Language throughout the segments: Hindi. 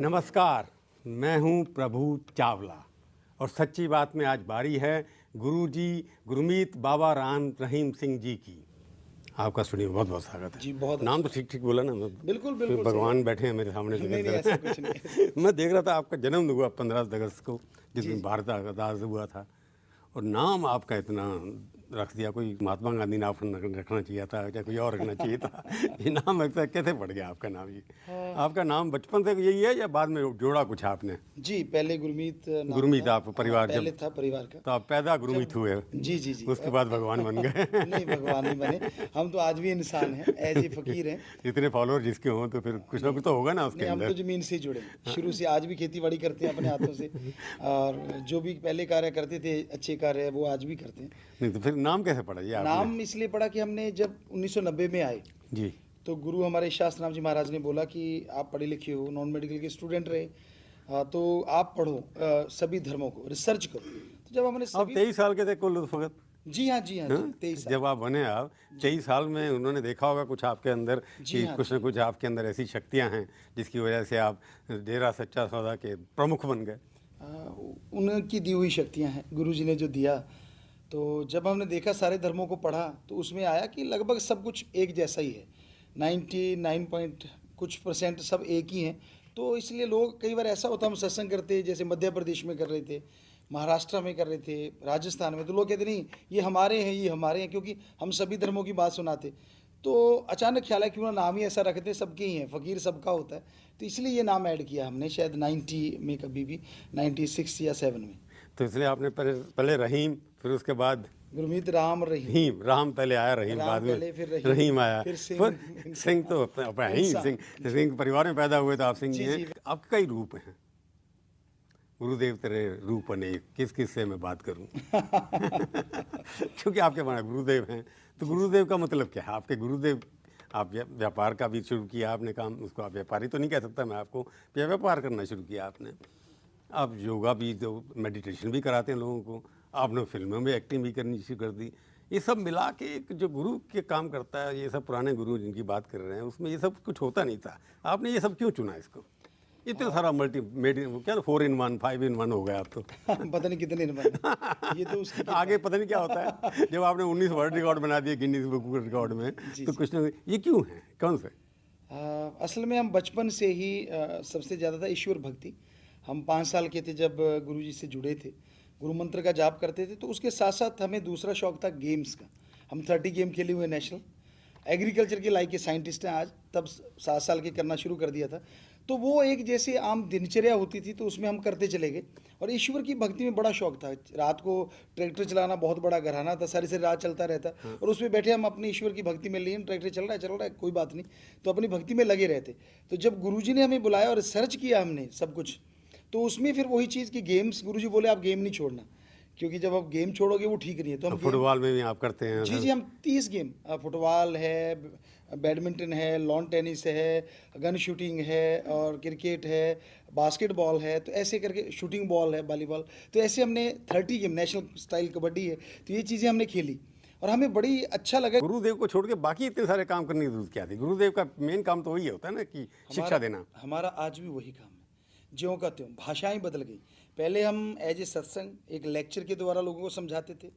नमस्कार, मैं हूं प्रभु चावला और सच्ची बात में आज बारी है गुरुजी गुरमीत बाबा राम रहीम सिंह जी की। आपका सुनिए, बहुत बहुत स्वागत है जी। बहुत नाम तो ठीक ठीक बोला ना? बिल्कुल बिल्कुल भगवान बैठे हैं मेरे सामने। नहीं नहीं, ऐसा कुछ नहीं। मैं देख रहा था आपका जन्म हुआ 15 अगस्त को, जिस जी, दिन जी। भारत आज़ाद हुआ था, और नाम आपका इतना रख दिया। कोई महात्मा गांधी नाम रखना चाहिए था या कोई और रखना चाहिए था। ये नाम ऐसा कैसे पड़ गया आपका नाम? ये आपका नाम बचपन से यही है या बाद में जोड़ा कुछ आपने? जी, पहले गुरमीत नाम गुरमीत था। आप परिवार पहले जब था परिवार का। तो आप पैदा गुरमीत जब- हुए? जी जी जी। उसके बाद भगवान बन गए? नहीं, भगवान नहीं बने। हम तो आज भी इंसान हैं, एज ए फकीर हैं। इतने फॉलोअर जिसके हों तो फिर कुछ ना कुछ तो होगा ना उसके नहीं, हम तो अंदर। जमीन से ही जुड़े हैं। शुरू से आज भी खेती बाड़ी करते हैं अपने हाथों से, और जो भी पहले कार्य करते थे, अच्छे कार्य, वो आज भी करते हैं। नहीं तो फिर नाम कैसे पड़ा ये आपने? नाम इसलिए पड़ा कि हमने जब 1990 में आए जी तो गुरु हमारे शास्त्र नाम जी महाराज ने बोला कि आप पढ़े लिखे हो, नॉन मेडिकल के स्टूडेंट रहे, तो आप पढ़ो, सभी धर्मों को रिसर्च करो। तो जब हमने आप 23 साल के थे कुल उस वक्त? जी हाँ, जी हाँ, जी 23 साल। जब आप बने, आप 23 साल में उन्होंने देखा होगा कुछ आपके अंदर जी कि हाँ, कुछ न कुछ आपके अंदर ऐसी शक्तियां हैं जिसकी वजह से आप डेरा सच्चा सौदा के प्रमुख बन गए। उनकी दी हुई शक्तियाँ हैं, गुरु जी ने जो दिया। तो जब हमने देखा, सारे धर्मों को पढ़ा, तो उसमें आया कि लगभग सब कुछ एक जैसा ही है। 99 पॉइंट कुछ % सब एक ही हैं। तो इसलिए लोग, कई बार ऐसा होता, हम सत्संग करते, जैसे मध्य प्रदेश में कर रहे थे, महाराष्ट्र में कर रहे थे, राजस्थान में, तो लोग कहते नहीं ये हमारे हैं, ये हमारे हैं, क्योंकि हम सभी धर्मों की बात सुनाते। तो अचानक ख्याल है क्यों ना नाम ही ऐसा रखते, सबके ही हैं, फ़कीर सबका होता है। तो इसलिए ये नाम ऐड किया हमने, शायद 90 में, कभी भी 96 या 7 में। तो इसलिए आपने पहले रहीम, फिर उसके बाद गुरमीत राम रहीम। रहीम, राम पहले आया, रहीम राम बाद में, पहले, फिर रहीम आया, फिर सिंह तो अपना ही सिंह परिवार में पैदा हुए तो आप सिंह जी हैं। आपके कई रूप हैं, गुरुदेव तेरे रूप अनेक, किस किस से मैं बात करूं? क्योंकि आपके वहाँ गुरुदेव हैं, तो गुरुदेव का मतलब क्या है? आपके गुरुदेव, आप व्यापार का भी शुरू किया आपने काम, उसको आप व्यापारी तो नहीं कह सकता मैं आपको, व्यापार करना शुरू किया आपने। आप योगा भी, जो मेडिटेशन भी कराते हैं लोगों को, आपने फिल्मों में एक्टिंग भी करनी शुरू कर दी। ये सब मिला के एक जो गुरु के काम करता है, ये सब पुराने गुरु जिनकी बात कर रहे हैं, उसमें ये सब कुछ होता नहीं था। आपने ये सब क्यों चुना इसको? इतना सारा क्या 4 in 1 5 in 1 हो गया आप तो। पता नहीं कितने बने, ये तो उसकी आगे पता नहीं क्या होता है। जब आपने 19 वर्ल्ड रिकॉर्ड बना दिए गिनीज बुक रिकॉर्ड में, तो कुछ ना, ये क्यों है, कौन से? असल में हम बचपन से ही सबसे ज़्यादा था ईश्वर भक्ति। हम 5 साल के थे जब गुरु जी से जुड़े थे, गुरु मंत्र का जाप करते थे। तो उसके साथ साथ हमें दूसरा शौक था गेम्स का। हम 30 गेम खेले हुए नेशनल, एग्रीकल्चर के लाइक के साइंटिस्ट हैं आज, तब 7 साल के करना शुरू कर दिया था। तो वो एक जैसे आम दिनचर्या होती थी, तो उसमें हम करते चले गए। और ईश्वर की भक्ति में बड़ा शौक था। रात को ट्रैक्टर चलाना बहुत बड़ा घराना था, सारी सारी रात चलता रहता। और उसमें बैठे हम अपनी ईश्वर की भक्ति में लिए, ट्रैक्टर चल रहा है कोई बात नहीं, तो अपनी भक्ति में लगे रहते। तो जब गुरुजी ने हमें बुलाया और रिसर्च किया हमने सब कुछ, तो उसमें फिर वही चीज़ कि गेम्स, गुरुजी बोले आप गेम नहीं छोड़ना, क्योंकि जब आप गेम छोड़ोगे वो ठीक नहीं है। तो हम फुटबॉल में भी आप करते हैं? जी जी, हम 30 गेम, फुटबॉल है, बैडमिंटन है, लॉन टेनिस है, गन शूटिंग है, और क्रिकेट है, बास्केटबॉल है, तो ऐसे करके शूटिंग बॉल है, वॉलीबॉल, तो ऐसे हमने 30 गेम, नेशनल स्टाइल कबड्डी है, तो ये चीज़ें हमने खेली और हमें बड़ी अच्छा लगा। गुरुदेव को छोड़ के बाकी इतने सारे काम करने की जरूरत क्या थी? गुरुदेव का मेन काम तो वही होता है ना, कि शिक्षा देना। हमारा आज भी वही काम है, ज्यों का त्यों। भाषाएं बदल गई। पहले हम एज ए सत्संग एक लेक्चर के द्वारा लोगों को समझाते थे,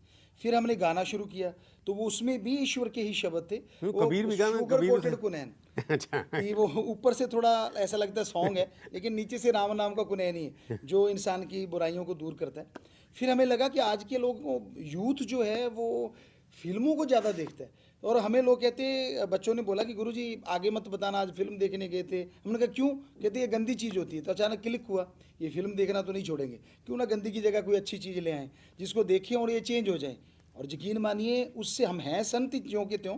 फिर हमने गाना शुरू किया, तो वो उसमें भी ईश्वर के ही शब्द थे। कबीर भी गाना, शुगर कबीर कोटेड कुनैन। अच्छा, कि वो ऊपर से थोड़ा ऐसा लगता है सॉन्ग है, लेकिन नीचे से राम नाम का कुनैन ही है, जो इंसान की बुराइयों को दूर करता है। फिर हमें लगा कि आज के लोगों, यूथ जो है वो फिल्मों को ज़्यादा देखता है। और हमें लोग कहते, बच्चों ने बोला कि गुरुजी आगे मत बताना, आज फिल्म देखने गए थे। हमने कहा क्यों? कहते ये गंदी चीज़ होती है। तो अचानक क्लिक हुआ, ये फिल्म देखना तो नहीं छोड़ेंगे, क्यों ना गंदी की जगह कोई अच्छी चीज़ ले आएँ जिसको देखें और ये चेंज हो जाए। और यकीन मानिए, उससे हम हैं संत ज्यों के त्यों,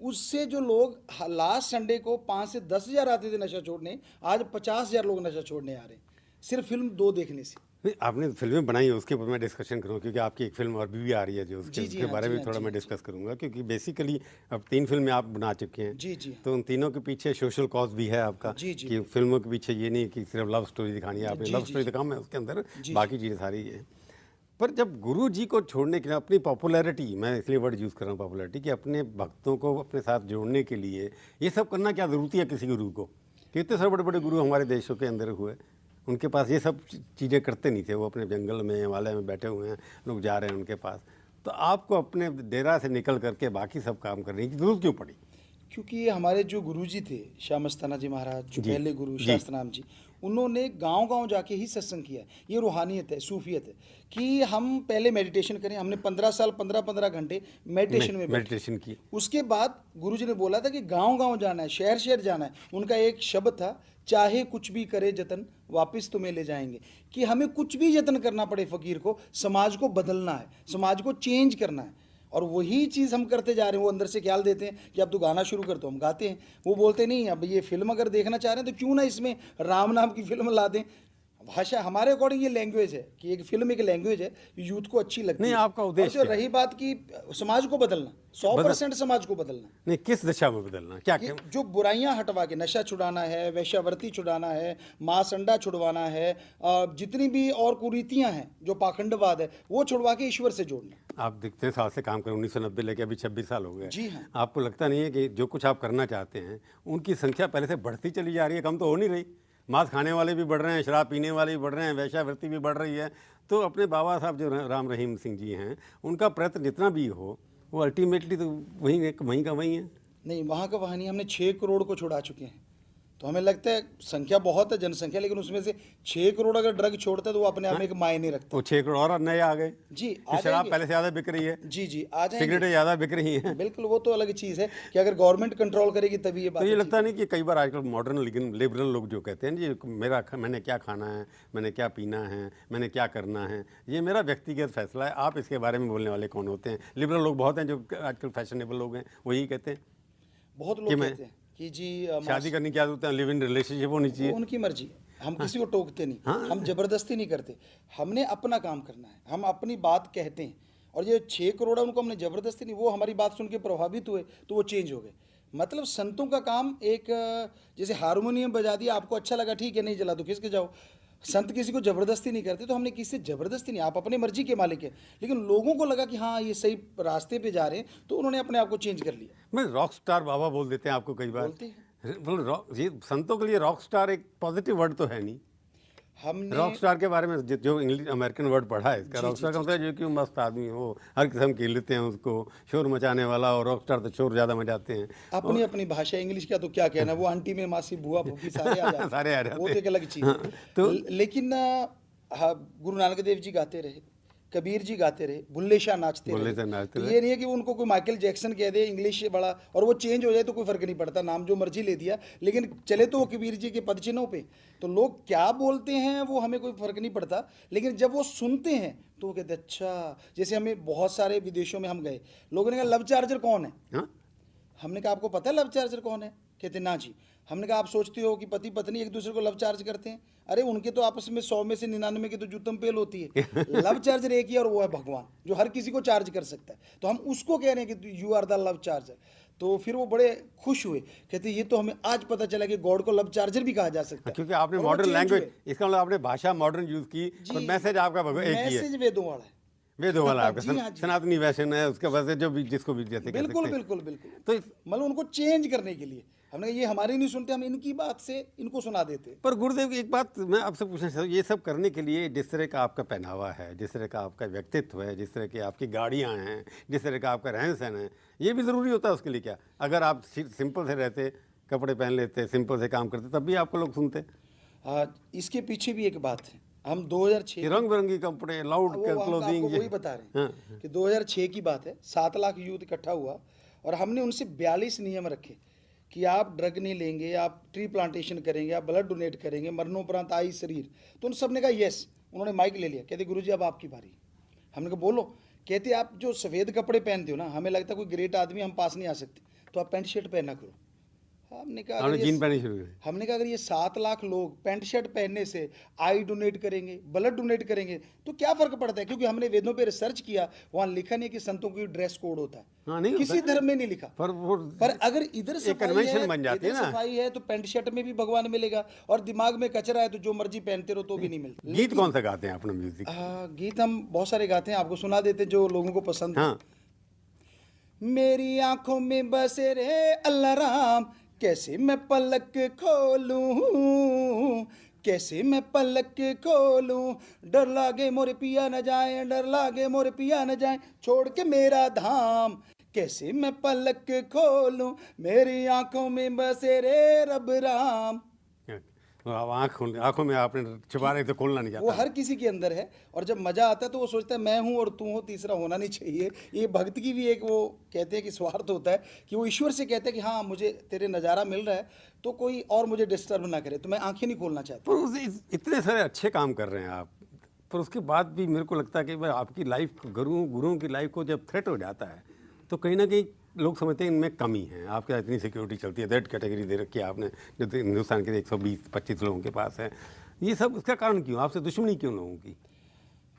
उससे जो लोग लास्ट संडे को 5 से 10 हज़ार आते थे नशा छोड़ने, आज 50,000 लोग नशा छोड़ने आ रहे हैं, सिर्फ फिल्म 2 देखने से। नहीं, आपने फिल्में बनाई है, उसके ऊपर मैं डिस्कशन करूँगा, क्योंकि आपकी एक फिल्म और भी आ रही है जो उसके बारे में थोड़ा मैं डिस्कस करूँगा, क्योंकि बेसिकली अब 3 फिल्में आप बना चुके हैं। जी जी। तो उन तीनों के पीछे सोशल कॉज भी है आपका। जी जी। कि फिल्मों के पीछे ये नहीं कि सिर्फ लव स्टोरी दिखानी है, आपने लव स्टोरी दिखाऊँ मैं उसके अंदर, बाकी चीज़ें सारी है। पर जब गुरु जी को छोड़ने के लिए अपनी पॉपुलैरिटी, मैं इसलिए वर्ड यूज़ कर रहा हूँ पॉपुलैरिटी, कि अपने भक्तों को अपने साथ जोड़ने के लिए ये सब करना क्या ज़रूरत है किसी गुरु को? कितने सारे बड़े बड़े गुरु हमारे देशों के अंदर हुए, उनके पास ये सब चीज़ें करते नहीं थे, वो अपने जंगल में हिमालय में बैठे हुए हैं, लोग जा रहे हैं उनके पास। तो आपको अपने डेरा से निकल करके बाकी सब काम करने की जरूरत क्यों पड़ी? क्योंकि हमारे जो गुरुजी थे, श्याम मस्ताना जी महाराज, जो जी, पहले गुरु जी। शास्त्रनाम जी, उन्होंने गांव-गांव जाके ही सत्संग किया है। ये रूहानियत है, सूफियत है कि हम पहले मेडिटेशन करें। हमने 15 साल 15-15 घंटे मेडिटेशन में बैठे। मेडिटेशन की। उसके बाद गुरुजी ने बोला था कि गांव-गांव जाना है, शहर-शहर जाना है। उनका एक शब्द था, चाहे कुछ भी करे जतन वापस तुम्हें ले जाएंगे। कि हमें कुछ भी जतन करना पड़े फकीर को, समाज को बदलना है, समाज को चेंज करना है। और वही चीज़ हम करते जा रहे हैं। वो अंदर से ख्याल देते हैं कि अब तो गाना शुरू कर, तो हम गाते हैं। वो बोलते नहीं, अब ये फिल्म अगर देखना चाह रहे हैं तो क्यों ना इसमें राम नाम की फिल्म ला दें। भाषा हमारे अकॉर्डिंग ये लैंग्वेज है कि एक फिल्म एक लैंग्वेज है, यूथ को अच्छी लगती नहीं, है। आपका और उद्देश्य जो क्या है? रही बात की समाज को बदलना, 100% समाज को बदलना, नहीं, किस दिशा में बदलना, क्या कि जो बुराइयां हटवा के, नशा छुड़ाना है, वेश्यावृत्ति छुड़ाना है, मांस अंडा छुड़वाना है, जितनी भी और कुरीतियां हैं, जो पाखंडवाद है, वो छुड़वा के ईश्वर से जोड़ना। आप कितने साल से काम करें, 1990 लेके अभी 26 साल हो गए। जी हाँ। आपको लगता नहीं है कि जो कुछ आप करना चाहते हैं उनकी संख्या पहले से बढ़ती चली जा रही है, कम तो हो नहीं रही? मांस खाने वाले भी बढ़ रहे हैं, शराब पीने वाले भी बढ़ रहे हैं, वेश्यावृत्ति भी बढ़ रही है। तो अपने बाबा साहब जो राम रहीम सिंह जी हैं, उनका प्रयत्न जितना भी हो, वो अल्टीमेटली तो वहीं का वहीं है। नहीं, वहाँ का वहाँ नहीं, हमने 6 करोड़ को छुड़ा चुके हैं। तो हमें लगता है संख्या बहुत है, जनसंख्या, लेकिन उसमें से 6 करोड़ अगर ड्रग छोड़ता है तो वो अपने आप में एक मायने रखता वो 6 करोड़ और नए आ गए। है। जी, कि आ शराब जाएंगे। पहले से ज़्यादा बिक रही है, जी जी, आ जाएंगे। सिगरेटें ज़्यादा बिक रही हैं। बिल्कुल, वो तो अलग चीज़ है कि अगर गवर्नमेंट कंट्रोल करेगी तभी ये बात। तो ये लगता नहीं कि कई बार आजकल मॉडर्न लेकिन लिबरल लोग जो कहते हैं जी, मैंने क्या खाना है, मैंने क्या पीना है, मैंने क्या करना है, ये मेरा व्यक्तिगत फैसला है, आप इसके बारे में बोलने वाले कौन होते हैं? लिबरल लोग बहुत हैं जो आजकल फैशनेबल लोग हैं, वही कहते हैं बहुत कि लोग मैं कहते हैं कि जी शादी करने की आदत है, लिव इन रिलेशनशिप होनी वो चाहिए। उनकी मर्जी है। हम किसी को टोकते नहीं, हाँ। हम जबरदस्ती नहीं करते। हमने अपना काम करना है, हम अपनी बात कहते हैं। और ये 6 करोड़ है, उनको हमने जबरदस्ती नहीं, वो हमारी बात सुन के प्रभावित हुए तो वो चेंज हो गए। मतलब संतों का काम एक, जैसे हारमोनियम बजा दिया, आपको अच्छा लगा, ठीक है, नहीं जला तो खिसक जाओ। संत किसी को जबरदस्ती नहीं करते, तो हमने किसी से जबरदस्ती नहीं, आप अपने मर्जी के मालिक हैं। लेकिन लोगों को लगा कि हाँ ये सही रास्ते पे जा रहे हैं, तो उन्होंने अपने आप को चेंज कर लिया। मैं रॉक स्टार बाबा बोल देते हैं आपको कई बार। बोलते हैं। ये संतों के लिए रॉक स्टार एक पॉजिटिव वर्ड तो है नहीं। हमने रॉक स्टार के बारे में जो इंग्लिश अमेरिकन वर्ड पढ़ा है इसका, रॉक स्टार का मतलब जो कि मस्त आदमी हो, हर किस्म के लेते हैं उसको, शोर मचाने वाला, और रॉक स्टार तो शोर ज़्यादा मचाते हैं। अपनी अपनी भाषा, इंग्लिश का तो क्या कहना, वो आंटी में मासी बुआ फूफी सारे आ जाते सारे आ जाते वो तो एक अलग चीज़ है। तो लेकिन हाँ, गुरु नानक देव जी गाते रहे, कबीर जी गाते रहे, बुल्ले शाह नाचते बुल्ले रहे। शाह नाचते तो रहे। ये नहीं है कि उनको कोई माइकल जैक्सन कह दे इंग्लिश बड़ा और वो चेंज हो जाए तो कोई फर्क नहीं पड़ता, नाम जो मर्जी ले दिया, लेकिन चले तो वो कबीर जी के पद चिन्हों पे। तो लोग क्या बोलते हैं वो हमें कोई फर्क नहीं पड़ता, लेकिन जब वो सुनते हैं तो वो कहते अच्छा। जैसे हमें बहुत सारे विदेशों में हम गए, लोगों ने कहा लव चार्जर कौन है? हाँ? हमने कहा आपको पता है लव चार्जर कौन है? कहते ना जी। हमने कहा आप सोचते हो कि पति पत्नी एक दूसरे को लव चार्ज करते हैं? अरे उनके तो आपस में 100 में से 99 की तो जूतम पेल होती है। लव चार्जर एक ही है और वो है भगवान, जो हर किसी को चार्ज कर सकता है। तो हम उसको कह रहे हैं कि you are the love charger. तो फिर वो बड़े खुश हुए, कहते ये तो हमें आज पता चला कि गॉड को लव चार्जर भी कहा जा सकता है। क्योंकि आपने और वो मॉडर्न change लैंग्वेज, हुए। इसका मतलब आपने भाषा मॉडर्न यूज की, पर मैसेज आपका एक ही है, मैसेज वेदों वाला है। वेदों वाला आपका। जी हाँ, जी। सनातनी वैशन है, उसके वजह से जो भी जिसको भी जैसे कह बिल्कुल सकते हैं। बिल्कुल बिल्कुल। तो मतलब उनको चेंज करने के लिए हमने कहा ये हमारी नहीं सुनते, हम इनकी बात से इनको सुना देते। पर गुरुदेव एक बात मैं आपसे पूछना चाहता हूँ, ये सब करने के लिए जिस तरह का आपका पहनावा है, जिस तरह का आपका व्यक्तित्व है, जिस तरह की आपकी गाड़ियाँ हैं, जिस तरह का आपका रहन सहन है, ये भी ज़रूरी होता है उसके लिए क्या? अगर आप सिंपल से रहते, कपड़े पहन लेते, सिंपल से काम करते, तब भी आपको लोग सुनते? इसके पीछे भी एक बात है। हम 2006 रंग बिरंगी कपड़े, लाउड वो हम क्लोथिंग, आपको वही बता रहे हैं कि 2006 की बात है। 7 लाख यूथ इकट्ठा हुआ और हमने उनसे 42 नियम रखे कि आप ड्रग नहीं लेंगे, आप ट्री प्लांटेशन करेंगे, आप ब्लड डोनेट करेंगे, मरणोपरांत आई शरीर। तो उन सब ने कहा यस। उन्होंने माइक ले लिया, कहते गुरुजी अब आपकी बारी। हमने कहा बोलो। कहते आप जो सफ़ेद कपड़े पहनते हो ना, हमें लगता है कोई ग्रेट आदमी हम पास नहीं आ सकते, तो आप पैंट शर्ट पहना करो। हमने कहा आपने जीन पहनी शुरू की। हमने कहा अगर ये 7 लाख लोग पैंट शर्ट पहनने से आई डोनेट करेंगे, ब्लड डोनेट करेंगे, तो क्या फर्क पड़ता है? क्योंकि हमने वेदों पे रिसर्च किया, वहाँ लिखा नहीं कि संतों की ड्रेस कोड होता है। हाँ, नहीं किसी धर्म में नहीं लिखा। पर अगर इधर सफाई कन्वेंशन है, बन जाती है इधर ना। सफाई है तो पैंट शर्ट में भी भगवान मिलेगा, और दिमाग में कचरा है तो जो मर्जी पहनते रहो तो भी नहीं मिलता। गीत कौन सा गाते हैं अपना म्यूजिक? गीत हम बहुत सारे गाते हैं, आपको सुना देते जो लोगों को पसंद है। हाँ। मेरी आंखों में बसे रे अल्लाह राम, कैसे मैं पलक खोलूं, कैसे मैं पलक खोलूं, डर लागे मोरे पिया न जाए, डर लागे मोरे पिया न जाए, छोड़ के मेरा धाम। कैसे मैं पलक खोलूं, मेरी आंखों में बसे रे रब राम। तो अब आंखों में आपने छुपा रहे तो खोलना नहीं वो जाता। हर किसी के अंदर है, और जब मजा आता है तो वो सोचता है मैं हूँ और तू हो, तीसरा होना नहीं चाहिए। ये भक्त की भी एक, वो कहते हैं कि स्वार्थ होता है कि वो ईश्वर से कहते हैं कि हाँ मुझे तेरे नज़ारा मिल रहा है तो कोई और मुझे डिस्टर्ब ना करे, तो मैं आंखें नहीं खोलना चाहता। पर इतने सारे अच्छे काम कर रहे हैं आप, पर उसके बाद भी मेरे को लगता है कि भाई आपकी लाइफ, गुरुओं की लाइफ को जब थ्रेट हो जाता है तो कहीं ना कहीं लोग समझते हैं इनमें कमी है। आपके इतनी सिक्योरिटी चलती है, दैट कैटेगरी दे रखी है आपने, जो तो हिंदुस्तान के 120-25 लोगों के पास है। ये सब इसका कारण क्यों? आपसे दुश्मनी क्यों लोगों की?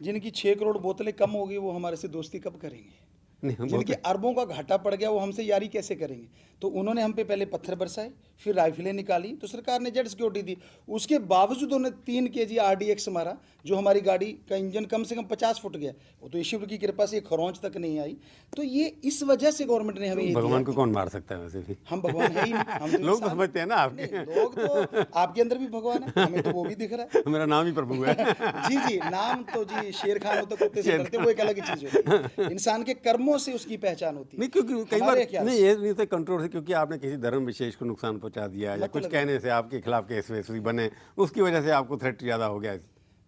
जिनकी 6 करोड़ बोतलें कम होगी वो हमारे से दोस्ती कब करेंगे? नहीं, हम जिनके अरबों का घाटा पड़ गया वो हमसे यारी कैसे करेंगे? तो उन्होंने हम पे पहले पत्थर बरसाए, फिर राइफलें निकाली, तो सरकार ने जेड सिक्योरिटी दी। उसके बावजूद उन्होंने 3 kg RDX मारा, जो हमारी गाड़ी का इंजन कम से कम 50 फुट गया। वो तो ईश्वर की कृपा से खरौंच तक नहीं आई। तो ये इस वजह से गवर्नमेंट ने हमें ये दिया। भगवान को कौन मार सकता है वैसे भी? हम भगवान है ही नहीं, हम तो लोग तो इंसान। समझते हैं ना आपके। नहीं, लोग तो आपके अंदर भी भगवान है, हमें तो वो भी दिख रहा है। मेरा नाम ही प्रभु है। जी जी, नाम तो जी शेर खान हो तो कुत्ते से डरते, वो एक अलग चीज होती है। इंसान के कर्मों से उसकी पहचान होती है। नहीं, क्योंकि कई बार हमारे ख्याल नहीं, से। ये नहीं तो कंट्रोल है क्योंकि आपने किसी धर्म विशेष को नुकसान पहुंचा दिया या कुछ कहने से आपके खिलाफ केस वेस भी बने, उसकी वजह से आपको थ्रेट ज्यादा हो गया।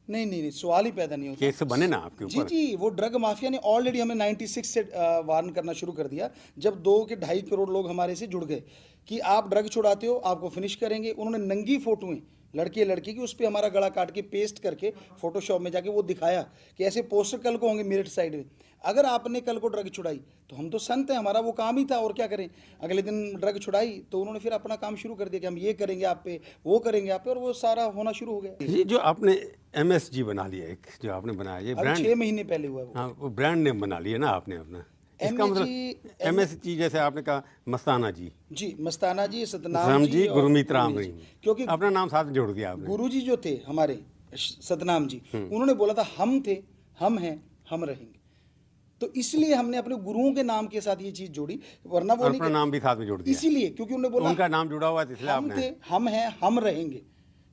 नहीं नहीं नहीं, सवाल ही पैदा नहीं होता। केस बने ना आपके जी ऊपर। जी, वो ड्रग माफिया ने ऑलरेडी हमें 96 से वार्न करना शुरू कर दिया, जब 2 के 2.5 करोड़ लोग हमारे से जुड़ गए कि आप ड्रग छुड़ाते हो, आपको फिनिश करेंगे। उन्होंने नंगी फोटोएं लड़के लड़की की उस पर हमारा गला काट के पेस्ट करके फोटोशॉप में जाके वो दिखाया कि ऐसे पोस्टर कल को होंगे मेरिट साइड में, अगर आपने कल को ड्रग छुड़ाई तो हम तो संत हैं, हमारा वो काम ही था, और क्या करें। अगले दिन ड्रग छुड़ाई तो उन्होंने फिर अपना काम शुरू कर दिया कि हम ये करेंगे आप पे, वो करेंगे आप पे, और वो सारा होना शुरू हो गया। ये जो आपने MSG बना लिया, एक जो आपने बनाया, ये अभी ब्रांड, 6 महीने पहले हुआ वो। हाँ, वो ब्रांड नेम बना लिया ना आपने अपना। इसका मतलब MSG, जैसे आपने कहा मस्ताना जी, जी मस्ताना जी, सतनाम राम जी जी, और गुरमीत राम गुरमीत रहीम, जी। क्योंकि अपना नाम साथ में जोड़ दिया आपने। गुरु जी जो थे हमारे सतनाम जी, उन्होंने बोला था हम थे, हम हैं, हम रहेंगे, तो इसलिए हमने अपने गुरुओं के नाम के साथ ये चीज जोड़ी, वरना वो और नहीं अपना नाम भी साथ में जोड़ दिया। इसीलिए क्योंकि उन्होंने बोला उनका नाम जुड़ा हुआ है, इसलिए हम आपने। थे, हम हैं, हम रहेंगे,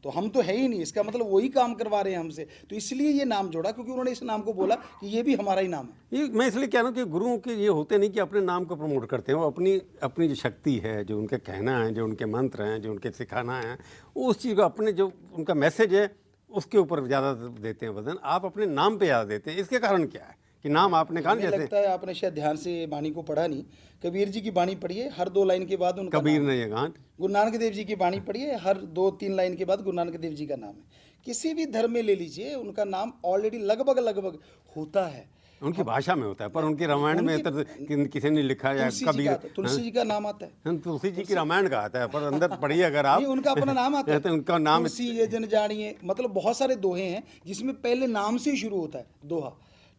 तो हम तो है ही नहीं, इसका मतलब वही काम करवा रहे हैं हमसे, तो इसलिए ये नाम जोड़ा, क्योंकि उन्होंने इस नाम को बोला कि ये भी हमारा ही नाम है। ये मैं इसलिए कह रहा हूँ कि गुरुओं के ये होते नहीं कि अपने नाम को प्रमोट करते हैं, वो अपनी अपनी जो शक्ति है, जो उनके कहना है, जो उनके मंत्र हैं, जो उनके सिखाना है, उस चीज़ को, अपने जो उनका मैसेज है उसके ऊपर ज़्यादा देते हैं वजन। आप अपने नाम पे ज़्यादा देते हैं, इसके कारण क्या है कि नाम आपने कहा ना, हमें जैसे लगता है आपने शायद ध्यान से बाणी को पढ़ा नहीं। कबीर जी की बाणी पढ़िए, हर 2 लाइन के बाद उनका कबीर नाम है। ने ये गांठ। गुरु नानक देव जी की बाणी पढ़िए, हर 2-3 लाइन के बाद गुरु नानक देव जी का नाम है। किसी भी धर्म में ले लीजिए, उनका नाम ऑलरेडी लगभग होता है। उनकी भाषा में होता है, पर उनकी रामायण में किसी ने लिखा या कबीर, तुलसी जी का नाम आता है, तुलसी जी की रामायण का आता है, पर अंदर पढ़िए अगर आप, नहीं उनका अपना नाम आता है, तो उनका नाम तुलसी ये जन जानिए, मतलब बहुत सारे दोहे हैं जिसमें पहले नाम से ही शुरू होता है दोहा।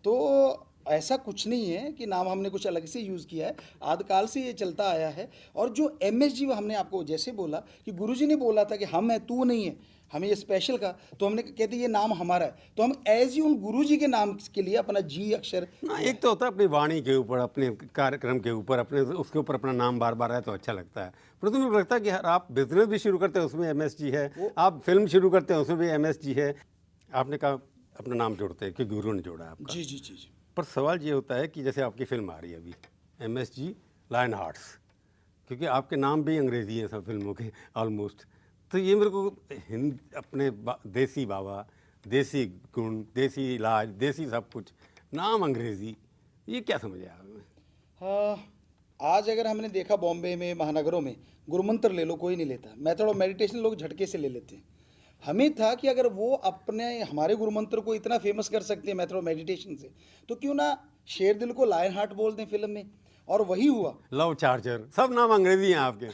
तो ऐसा कुछ नहीं है कि नाम हमने कुछ अलग से यूज़ किया है, आदिकाल से ये चलता आया है। और जो MSG हमने आपको जैसे बोला कि गुरुजी ने बोला था कि हम है तू नहीं है, हमें ये स्पेशल का, तो हमने कहते ये नाम हमारा है, तो हम एज ही उन गुरुजी के नाम के लिए अपना G अक्षर ना, एक तो होता है अपनी वाणी के ऊपर, अपने कार्यक्रम के ऊपर, अपने उसके ऊपर अपना नाम बार बार आए तो अच्छा लगता है। पर तुम्हें लगता है कि आप बिजनेस भी शुरू करते हैं उसमें MSG है, आप फिल्म शुरू करते हैं उसमें भी MSG है। आपने कहा अपना नाम जोड़ते हैं क्योंकि गुरु ने जोड़ा आपका। जी जी जी जी। पर सवाल ये होता है कि जैसे आपकी फिल्म आ रही है अभी MSG लायन हार्ट्स, क्योंकि आपके नाम भी अंग्रेजी हैं सब फिल्मों के ऑलमोस्ट, तो ये मेरे को अपने देसी बाबा, देसी गुण, देसी इलाज, देसी सब कुछ, नाम अंग्रेजी, ये क्या समझ आया आपने? हाँ, आज अगर हमने देखा बॉम्बे में, महानगरों में, गुरुमंत्र ले लो कोई नहीं लेता, मेथड ऑफ मेडिटेशन लोग झटके से ले लेते हैं। हमें था कि अगर वो अपने हमारे गुरुमंत्र को इतना फेमस कर सकते हैं मेथड ऑफ मेडिटेशन से, तो क्यों ना शेर दिल को लायन हार्ट बोल दें फिल्म में, और वही हुआ। लव चार्जर, सब नाम अंग्रेजी हैं आपके,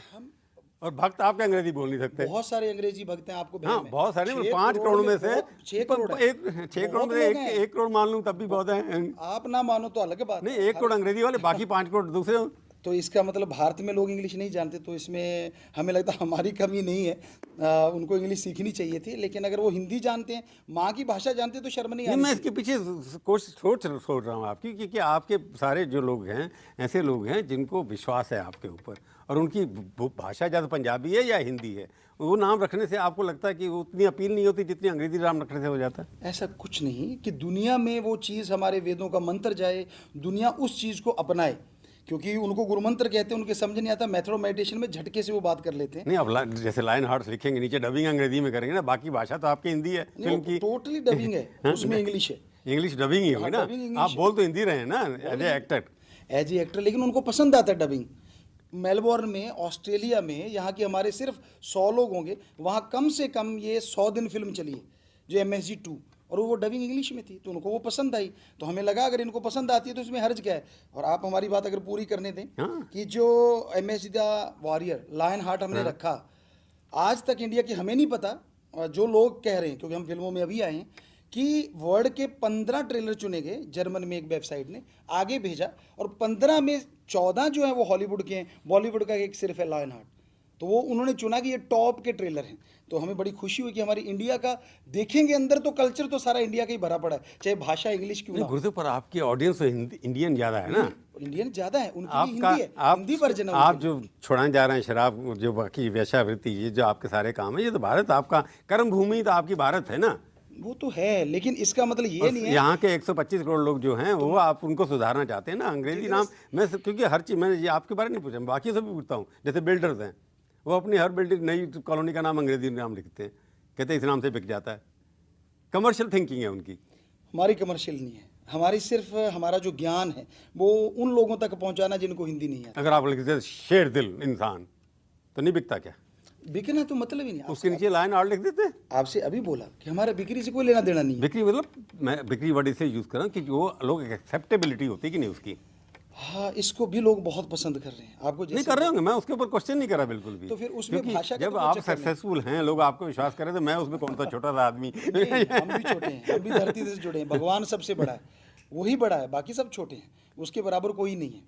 और भक्त आपके अंग्रेजी बोल नहीं सकते। बहुत सारे अंग्रेजी भक्त हैं आपको। हाँ, बहुत सारे, 5 करोड़ में से 6 करोड़ है। 6 करोड़ में 1 करोड़ मान लूँ तब भी बहुत है। आप ना मानो तो अलग बात नहीं, 1 करोड़ अंग्रेजी वाले, बाकी 5 करोड़ दूसरे। तो इसका मतलब भारत में लोग इंग्लिश नहीं जानते, तो इसमें हमें लगता है हमारी कमी नहीं है। उनको इंग्लिश सीखनी चाहिए थी, लेकिन अगर वो हिंदी जानते हैं, माँ की भाषा जानते हैं, तो शर्म नहीं नहीं, आनी मैं चाहिए। इसके पीछे कोशिश सोच रहा हूँ आपकी, क्योंकि आपके सारे जो लोग हैं ऐसे लोग हैं जिनको विश्वास है आपके ऊपर, और उनकी भाषा ज़्यादा पंजाबी है या हिंदी है, वो नाम रखने से आपको लगता है कि वो उतनी अपील नहीं होती जितनी अंग्रेजी नाम रखने से हो जाता है। ऐसा कुछ नहीं कि दुनिया में वो चीज़ हमारे वेदों का मंत्र जाए, दुनिया उस चीज़ को अपनाए, क्योंकि उनको गुरु मंत्र कहते हैं, उनके समझ नहीं आता, मेथड ऑफ मेडिटेशन में झटके से वो बात कर लेते हैं। नहीं, अब जैसे लाइन हार्ट्स लिखेंगे नीचे डबिंग अंग्रेजी में करेंगे ना, बाकी भाषा तो आपकी हिंदी है फिल्म की। टोटली डबिंग है, उसमें इंग्लिश है, इंग्लिश डबिंग ही होगी ना, dubbing English आप बोल तो हिंदी रहे हैं ना as a actor. As a actor, लेकिन उनको पसंद आता है डबिंग। मेलबोर्न में, ऑस्ट्रेलिया में, यहाँ के हमारे सिर्फ 100 लोग होंगे, वहाँ कम से कम ये 100 दिन फिल्म चली है जो MSG 2, और वो डबिंग इंग्लिश में थी, तो उनको वो पसंद आई। तो हमें लगा अगर इनको पसंद आती है तो इसमें हर्ज क्या है। और आप हमारी बात अगर पूरी करने दें, हाँ। कि जो MSG the warrior, lion heart हमने रखा, आज तक इंडिया की हमें नहीं पता, और जो लोग कह रहे हैं, क्योंकि हम फिल्मों में अभी आए हैं, कि वर्ल्ड के 15 ट्रेलर चुने गए, जर्मन में एक वेबसाइट ने आगे भेजा, और 15 में 14 जो है वो हॉलीवुड के हैं, बॉलीवुड का एक सिर्फ है लायन हार्ट। तो वो उन्होंने चुना कि ये टॉप के ट्रेलर हैं। तो हमें बड़ी खुशी हुई कि हमारी इंडिया का, देखेंगे अंदर तो कल्चर तो सारा इंडिया का ही भरा पड़ा है, चाहे भाषा इंग्लिश क्यों ना हो। गुरुदेव, पर आपकी ऑडियंस तो इंडियन ज़्यादा है ना। इंडियन ज़्यादा है, उनकी भी आपका हिंदी है, हिंदी वर्जन है आप उनकी। जो छुड़ाने जा रहे हैं शराब, जो बाकी वेश्यावृत्ति, ये जो आपके सारे काम है, ये तो भारत आपका कर्म भूमि तो आपकी भारत है ना। वो तो है, लेकिन इसका मतलब ये नहीं है। यहाँ के 125 करोड़ लोग जो हैं वो आप उनको सुधारना चाहते हैं ना, अंग्रेजी नाम। मैं क्योंकि हर चीज़, मैंने ये आपके बारे में नहीं पूछा, मैं बाकी से भी पूछता हूँ। जैसे बिल्डर्स हैं, वो अपनी हर बिल्डिंग, नई कॉलोनी का नाम अंग्रेजी नाम लिखते हैं, कहते हैं इस नाम से बिक जाता है। कमर्शियल थिंकिंग है उनकी। हमारी कमर्शियल नहीं है, हमारी सिर्फ हमारा जो ज्ञान है वो उन लोगों तक पहुंचाना जिनको हिंदी नहीं आता। अगर आप लिखते शेर दिल इंसान, तो नहीं बिकता क्या? बिकना तो मतलब ही नहीं। उसके नीचे लाइन आर्ट लिख देते। आपसे अभी बोला कि हमारा बिक्री से कोई लेना देना नहीं है। बिक्री मतलब, मैं बिक्री वर्ड इसे यूज़ कर रहा हूँ कि वो लोग एक्सेप्टेबिलिटी होती है कि नहीं उसकी। हाँ, इसको भी लोग बहुत पसंद कर रहे हैं। आपको नहीं कर रहे होंगे, मैं उसके ऊपर क्वेश्चन नहीं कर रहा बिल्कुल भी। तो फिर उसमें क्योंकि भाषा का जब तो आप कोई चक्कर नहीं। सक्सेसफुल हैं, लोग आपको विश्वास करें, तो मैं उसमें कौन सा छोटा सा आदमी। हम भी छोटे हैं, हम भी धरती से जुड़े हैं। भगवान सबसे बड़ा है, वही बड़ा है, बाकी सब छोटे हैं, उसके बराबर कोई नहीं है।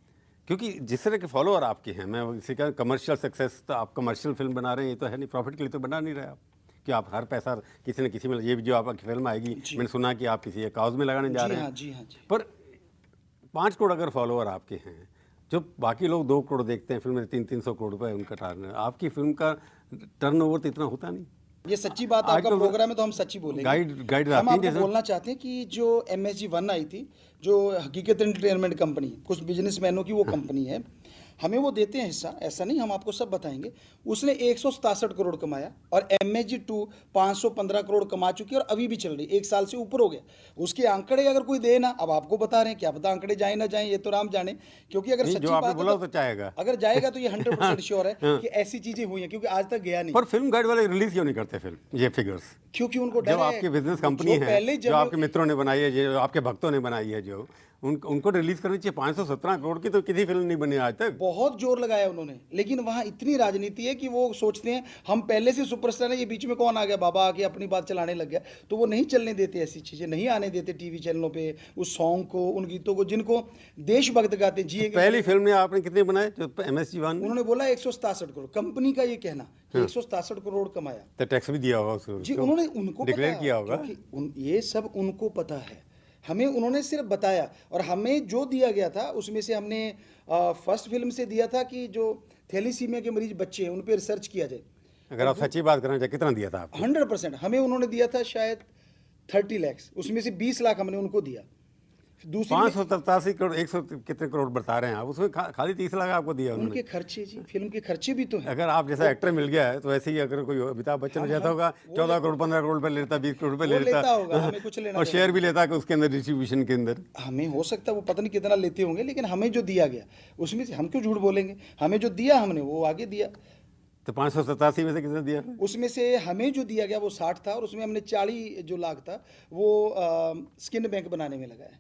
क्योंकि जिस तरह के फॉलोअर आपके हैं, मैं इसी का कमर्शियल सक्सेस, तो आप कमर्शियल फिल्म बना रहे हैं, ये तो है नहीं, प्रॉफिट के लिए तो बना नहीं रहे आप, कि आप हर पैसा किसी न किसी में, ये भी जो आपकी फिल्म आएगी, मैंने सुना कि आप किसी काउज में लगाने जा जी रहे हाँ, हैं। जी हाँ, जी। पर 5 करोड़ अगर फॉलोअर आपके हैं, जो बाकी लोग 2 करोड़ देखते हैं, फिल्म में 300 करोड़ रुपए उनका टर्न, आपकी फिल्म का टर्नओवर तो इतना होता नहीं। ये सच्ची बात, आपका आजकल प्रोग्राम है तो हम सच्ची बोलेंगे। गाइड हम आती है आपको जैसे। बोलना चाहते हैं कि जो MSG 1 आई थी, जो हकीकत एंटरटेनमेंट कंपनी, कुछ बिजनेसमैनों की वो कंपनी है, हमें वो देते हैं हिस्सा, ऐसा नहीं, हम आपको सब बताएंगे। उसने 167 करोड़ कमाया, और MSG 2 515 करोड़ कमा चुकी है, और अभी भी चल रही, 1 साल से ऊपर हो गया। उसके आंकड़े अगर कोई दे ना, अब आपको बता रहे हैं, क्या पता आंकड़े जाए ना जाए, ये तो राम जाने। क्योंकि अगर नहीं, सच्ची जो आपने बात है बोला तो चाहेगा। अगर जाएगा तो ये 100% श्योर है कि ऐसी चीजें हुई हैं, क्योंकि आज तक गया नहीं। पर फिल्म गाइड वाले रिलीज क्यों नहीं करते फिल्म, ये फिगर्स? क्योंकि उनको डर जो है। आपकी बिजनेस कंपनी जो है, पहले जो आपके मित्रों ने बनाई है, जो आपके भक्तों ने बनाई है, जो उनको रिलीज करनी चाहिए। 517 करोड़ की तो किसी फिल्म नहीं बनी आज तक। बहुत जोर लगाया उन्होंने, लेकिन वहाँ इतनी राजनीति है कि वो सोचते हैं हम पहले से सुपरस्टार हैं, ये बीच में कौन आ गया, बाबा आके अपनी बात चलाने लग गया। तो वो नहीं चलने देते, ऐसी चीज़ें नहीं आने देते टीवी चैनलों पे, उस सॉन्ग को, उन गीतों को जिनको देशभक्त गाते जिए। पहली फिल्म में आपने कितने बनाए जो MSG 1? उन्होंने बोला 167 करोड़, कंपनी का ये कहना कि 167 करोड़ कमाया। तो टैक्स भी दिया होगा उसको? जी, उन्होंने, उनको डिक्लेयर पता, किया होगा। क्योंकि ये सब उनको पता है। हमें उन्होंने सिर्फ बताया, और हमें जो दिया गया था उसमें से हमने फर्स्ट फिल्म से दिया था कि जो थैलीसीमिया के मरीज बच्चे हैं उन पर रिसर्च किया जाए। अगर आप सच्ची बात करना चाहिए, कितना दिया था आपको? 100%। हमें उन्होंने दिया था शायद 30 लाख, उसमें से 20 लाख हमने उनको दिया। दूसरी 587 करोड़, 100 कितने करोड़ बता रहे हैं आप, उसमें खाली 30 लाख आपको दिया उन्होंने। उनके खर्चे, जी, फिल्म के खर्चे भी तो हैं। अगर आप जैसा एक्टर मिल गया है, तो वैसे ही अगर कोई अमिताभ बच्चन हो जाता होगा, 14 करोड़ 15 करोड़ रुपए लेता, 20 करोड़ रुपए वो लेता लेता होगा, हमें कुछ लेना और देना शेयर भी लेता कि उसके अंदर डिस्ट्रीब्यूशन के अंदर। हमें हो सकता है वो पता नहीं कितना लेते होंगे, लेकिन हमें जो दिया गया उसमें से, हम क्यों झूठ बोलेंगे, हमें जो दिया हमने वो आगे दिया। तो 587 में से कितना दिया? उसमें से हमें जो दिया गया वो 60 था, और उसमें हमने 40 जो लाख था वो स्किन बैंक बनाने में लगाया।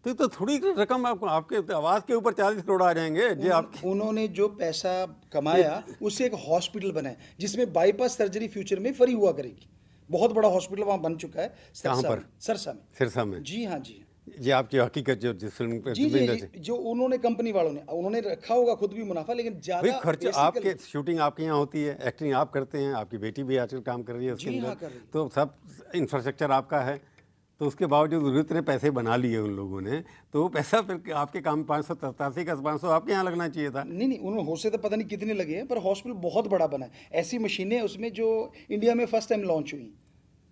तो थोड़ी रकम आपको, आपके आवाज के ऊपर 40 करोड़ आ जाएंगे जी आपके। उन्होंने जो पैसा कमाया उससे एक हॉस्पिटल बनाया, जिसमें बाईपास सर्जरी फ्यूचर में फ्री हुआ करेगी। बहुत बड़ा हॉस्पिटल वहाँ बन चुका है। कहाँ पर? सरसा में। सिरसा में? जी हाँ, जी। ये आपकी हकीकत जो जिस फिल्म पे जी जी जी, जो उन्होंने कंपनी वालों ने उन्होंने रखा होगा खुद भी मुनाफा, लेकिन भाई ज्यादा खर्च आपके, बेसिकली शूटिंग आपके यहाँ होती है, एक्टिंग आप करते हैं, आपकी बेटी भी आजकल काम कर रही है उसके जी अंदर, हाँ कर रही है। तो सब इंफ्रास्ट्रक्चर आपका है, तो उसके बावजूद इतने पैसे बना लिए उन लोगों ने, तो वो पैसा फिर आपके काम 587 का 500 आपके यहाँ लगना चाहिए था। नहीं नहीं, उन्होंने हो से तो पता नहीं कितने लगे हैं, पर हॉस्पिटल बहुत बड़ा बना है, ऐसी मशीनें उसमें जो इंडिया में फर्स्ट टाइम लॉन्च हुई,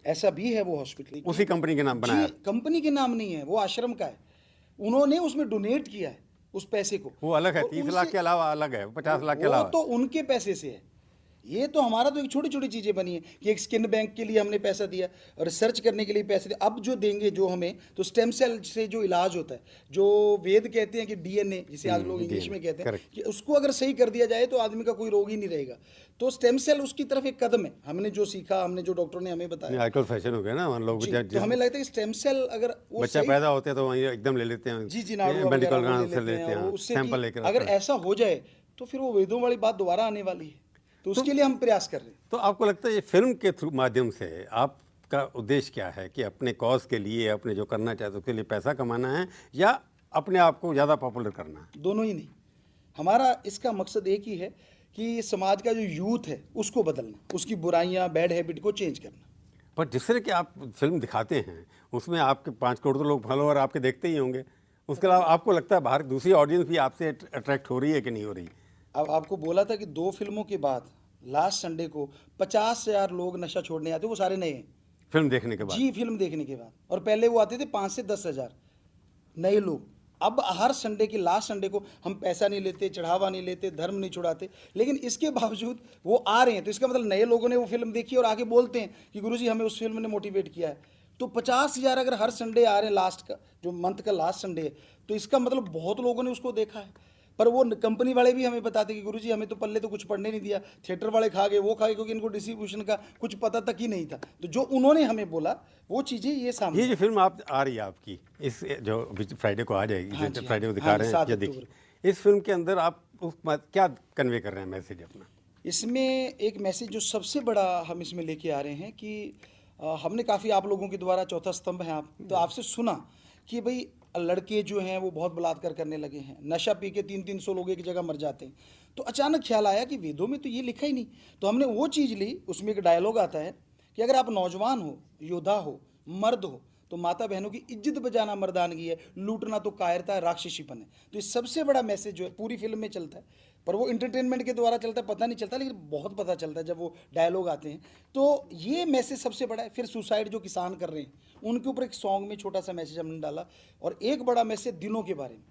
ऐसा भी है वो हॉस्पिटल। उसी कंपनी के नाम बनाया। जी, कंपनी के नाम नहीं है, वो आश्रम का है, उन्होंने उसमें डोनेट किया है उस पैसे को। वो अलग है, और 30 लाख उनसे के अलावा अलग है, 50 लाख के वो अलावा। तो उनके पैसे से है, ये तो हमारा तो एक छोटी छोटी चीज़ें बनी है कि एक स्किन बैंक के लिए हमने पैसा दिया, रिसर्च करने के लिए पैसे दिए, अब जो देंगे जो हमें, तो स्टेम सेल से जो इलाज होता है, जो वेद कहते हैं कि डीएनए, जिसे आज लोग इंग्लिश में कहते हैं, correct। कि उसको अगर सही कर दिया जाए तो आदमी का कोई रोग ही नहीं रहेगा। तो स्टेम सेल उसकी तरफ एक कदम है, हमने जो सीखा, हमने जो डॉक्टरों ने हमें बताया। आजकल फैशन हो गया ना, हम लोग जी, तो हमें लगता है कि स्टेम सेल अगर वो बच्चा सही, पैदा होते हैं तो वहीं एकदम ले लेते हैं, जी जी, नाड़ू मेडिकल वगैरह वो ग्राउंड ले से लेते लेते हैं, वो हैं, उससे सैंपल कि लेकर अगर आते हैं। ऐसा हो जाए तो फिर वो वेदों वाली बात दोबारा आने वाली है, तो उसके लिए हम प्रयास कर रहे हैं। तो आपको लगता है ये फिल्म के थ्रू माध्यम से आपका उद्देश्य क्या है, कि अपने कॉज के लिए, अपने जो करना चाहते हो उसके लिए पैसा कमाना है, या अपने आप को ज़्यादा पॉपुलर करना है? दोनों ही नहीं, हमारा इसका मकसद एक ही है कि समाज का जो यूथ है उसको बदलना, उसकी बुराइयां, बैड हैबिट को चेंज करना। पर जिस तरह की आप फिल्म दिखाते हैं उसमें आपके 5 करोड़ तो लोग फॉलोअर आपके देखते ही होंगे, उसके अलावा आपको लगता है बाहर दूसरी ऑडियंस भी आपसे अट्रैक्ट हो रही है कि नहीं हो रही? अब आपको बोला था कि 2 फिल्मों के बाद लास्ट संडे को 50,000 लोग नशा छोड़ने आते, वो सारे नए हैं। फिल्म देखने के बाद? जी, फिल्म देखने के बाद। और पहले वो आते थे 5 से 10,000 नए लोग। अब हर संडे की लास्ट संडे को हम पैसा नहीं लेते, चढ़ावा नहीं लेते, धर्म नहीं छुड़ाते, लेकिन इसके बावजूद वो आ रहे हैं, तो इसका मतलब नए लोगों ने वो फिल्म देखी और आके बोलते हैं कि गुरुजी हमें उस फिल्म ने मोटिवेट किया है। तो 50,000 अगर हर संडे आ रहे हैं, लास्ट का जो मंथ का लास्ट संडे है, तो इसका मतलब बहुत लोगों ने उसको देखा है। पर वो कंपनी वाले भी हमें बताते कि गुरुजी हमें तो पल्ले तो कुछ पढ़ने नहीं दिया, थिएटर वाले खा गए, वो खा गए, क्योंकि इनको डिस्ट्रीब्यूशन का कुछ पता तक ही नहीं था। तो जो उन्होंने हमें बोला वो चीज़ें ये सामने। ये जो फिल्म आप आ रही है आपकी, इस जो फ्राइडे को आ जाएगी, हाँ जो जी, फ्राइडे को हाँ दिखा जी, रहे हैं, 7 या अक्टूबर। देखिए इस फिल्म के अंदर आप क्या कन्वे कर रहे हैं मैसेज अपना? इसमें एक मैसेज जो सबसे बड़ा हम इसमें लेके आ रहे हैं कि हमने काफ़ी आप लोगों के द्वारा चौथा स्तंभ है आप, तो आपसे सुना कि भाई लड़के जो हैं वो बहुत बलात्कार करने लगे हैं, नशा पी के 300-300 लोग एक जगह मर जाते हैं। तो अचानक ख्याल आया कि वेदों में तो ये लिखा ही नहीं, तो हमने वो चीज़ ली। उसमें एक डायलॉग आता है कि अगर आप नौजवान हो, योद्धा हो, मर्द हो, तो माता बहनों की इज्जत बजाना मर्दानगी है, लूटना तो कायरता है, राक्षसीपन है। तो ये सबसे बड़ा मैसेज जो है पूरी फिल्म में चलता है, पर वो इंटरटेनमेंट के द्वारा चलता है, पता नहीं चलता, लेकिन बहुत पता चलता है जब वो डायलॉग आते हैं। तो ये मैसेज सबसे बड़ा है। फिर सुसाइड जो किसान कर रहे हैं उनके ऊपर एक सॉन्ग में छोटा सा मैसेज हमने डाला, और एक बड़ा मैसेज दिनों के बारे में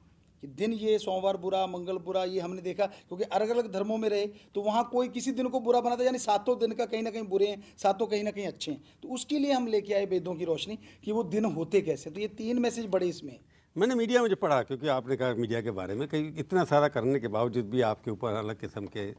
कि दिन ये सोमवार बुरा, मंगल बुरा, ये हमने देखा, क्योंकि अलग अलग धर्मों में रहे तो वहाँ कोई किसी दिन को बुरा बनाता, यानी 7 दिन का कहीं ना कहीं बुरे हैं, 7 कहीं ना कहीं अच्छे हैं। तो उसके लिए हम लेके आए वेदों की रोशनी कि वो दिन होते कैसे। तो ये 3 मैसेज बड़े इसमें। मैंने मीडिया में जो पढ़ा, क्योंकि आपने कहा मीडिया के बारे में, कहीं इतना सारा करने के बावजूद भी आपके ऊपर अलग किस्म के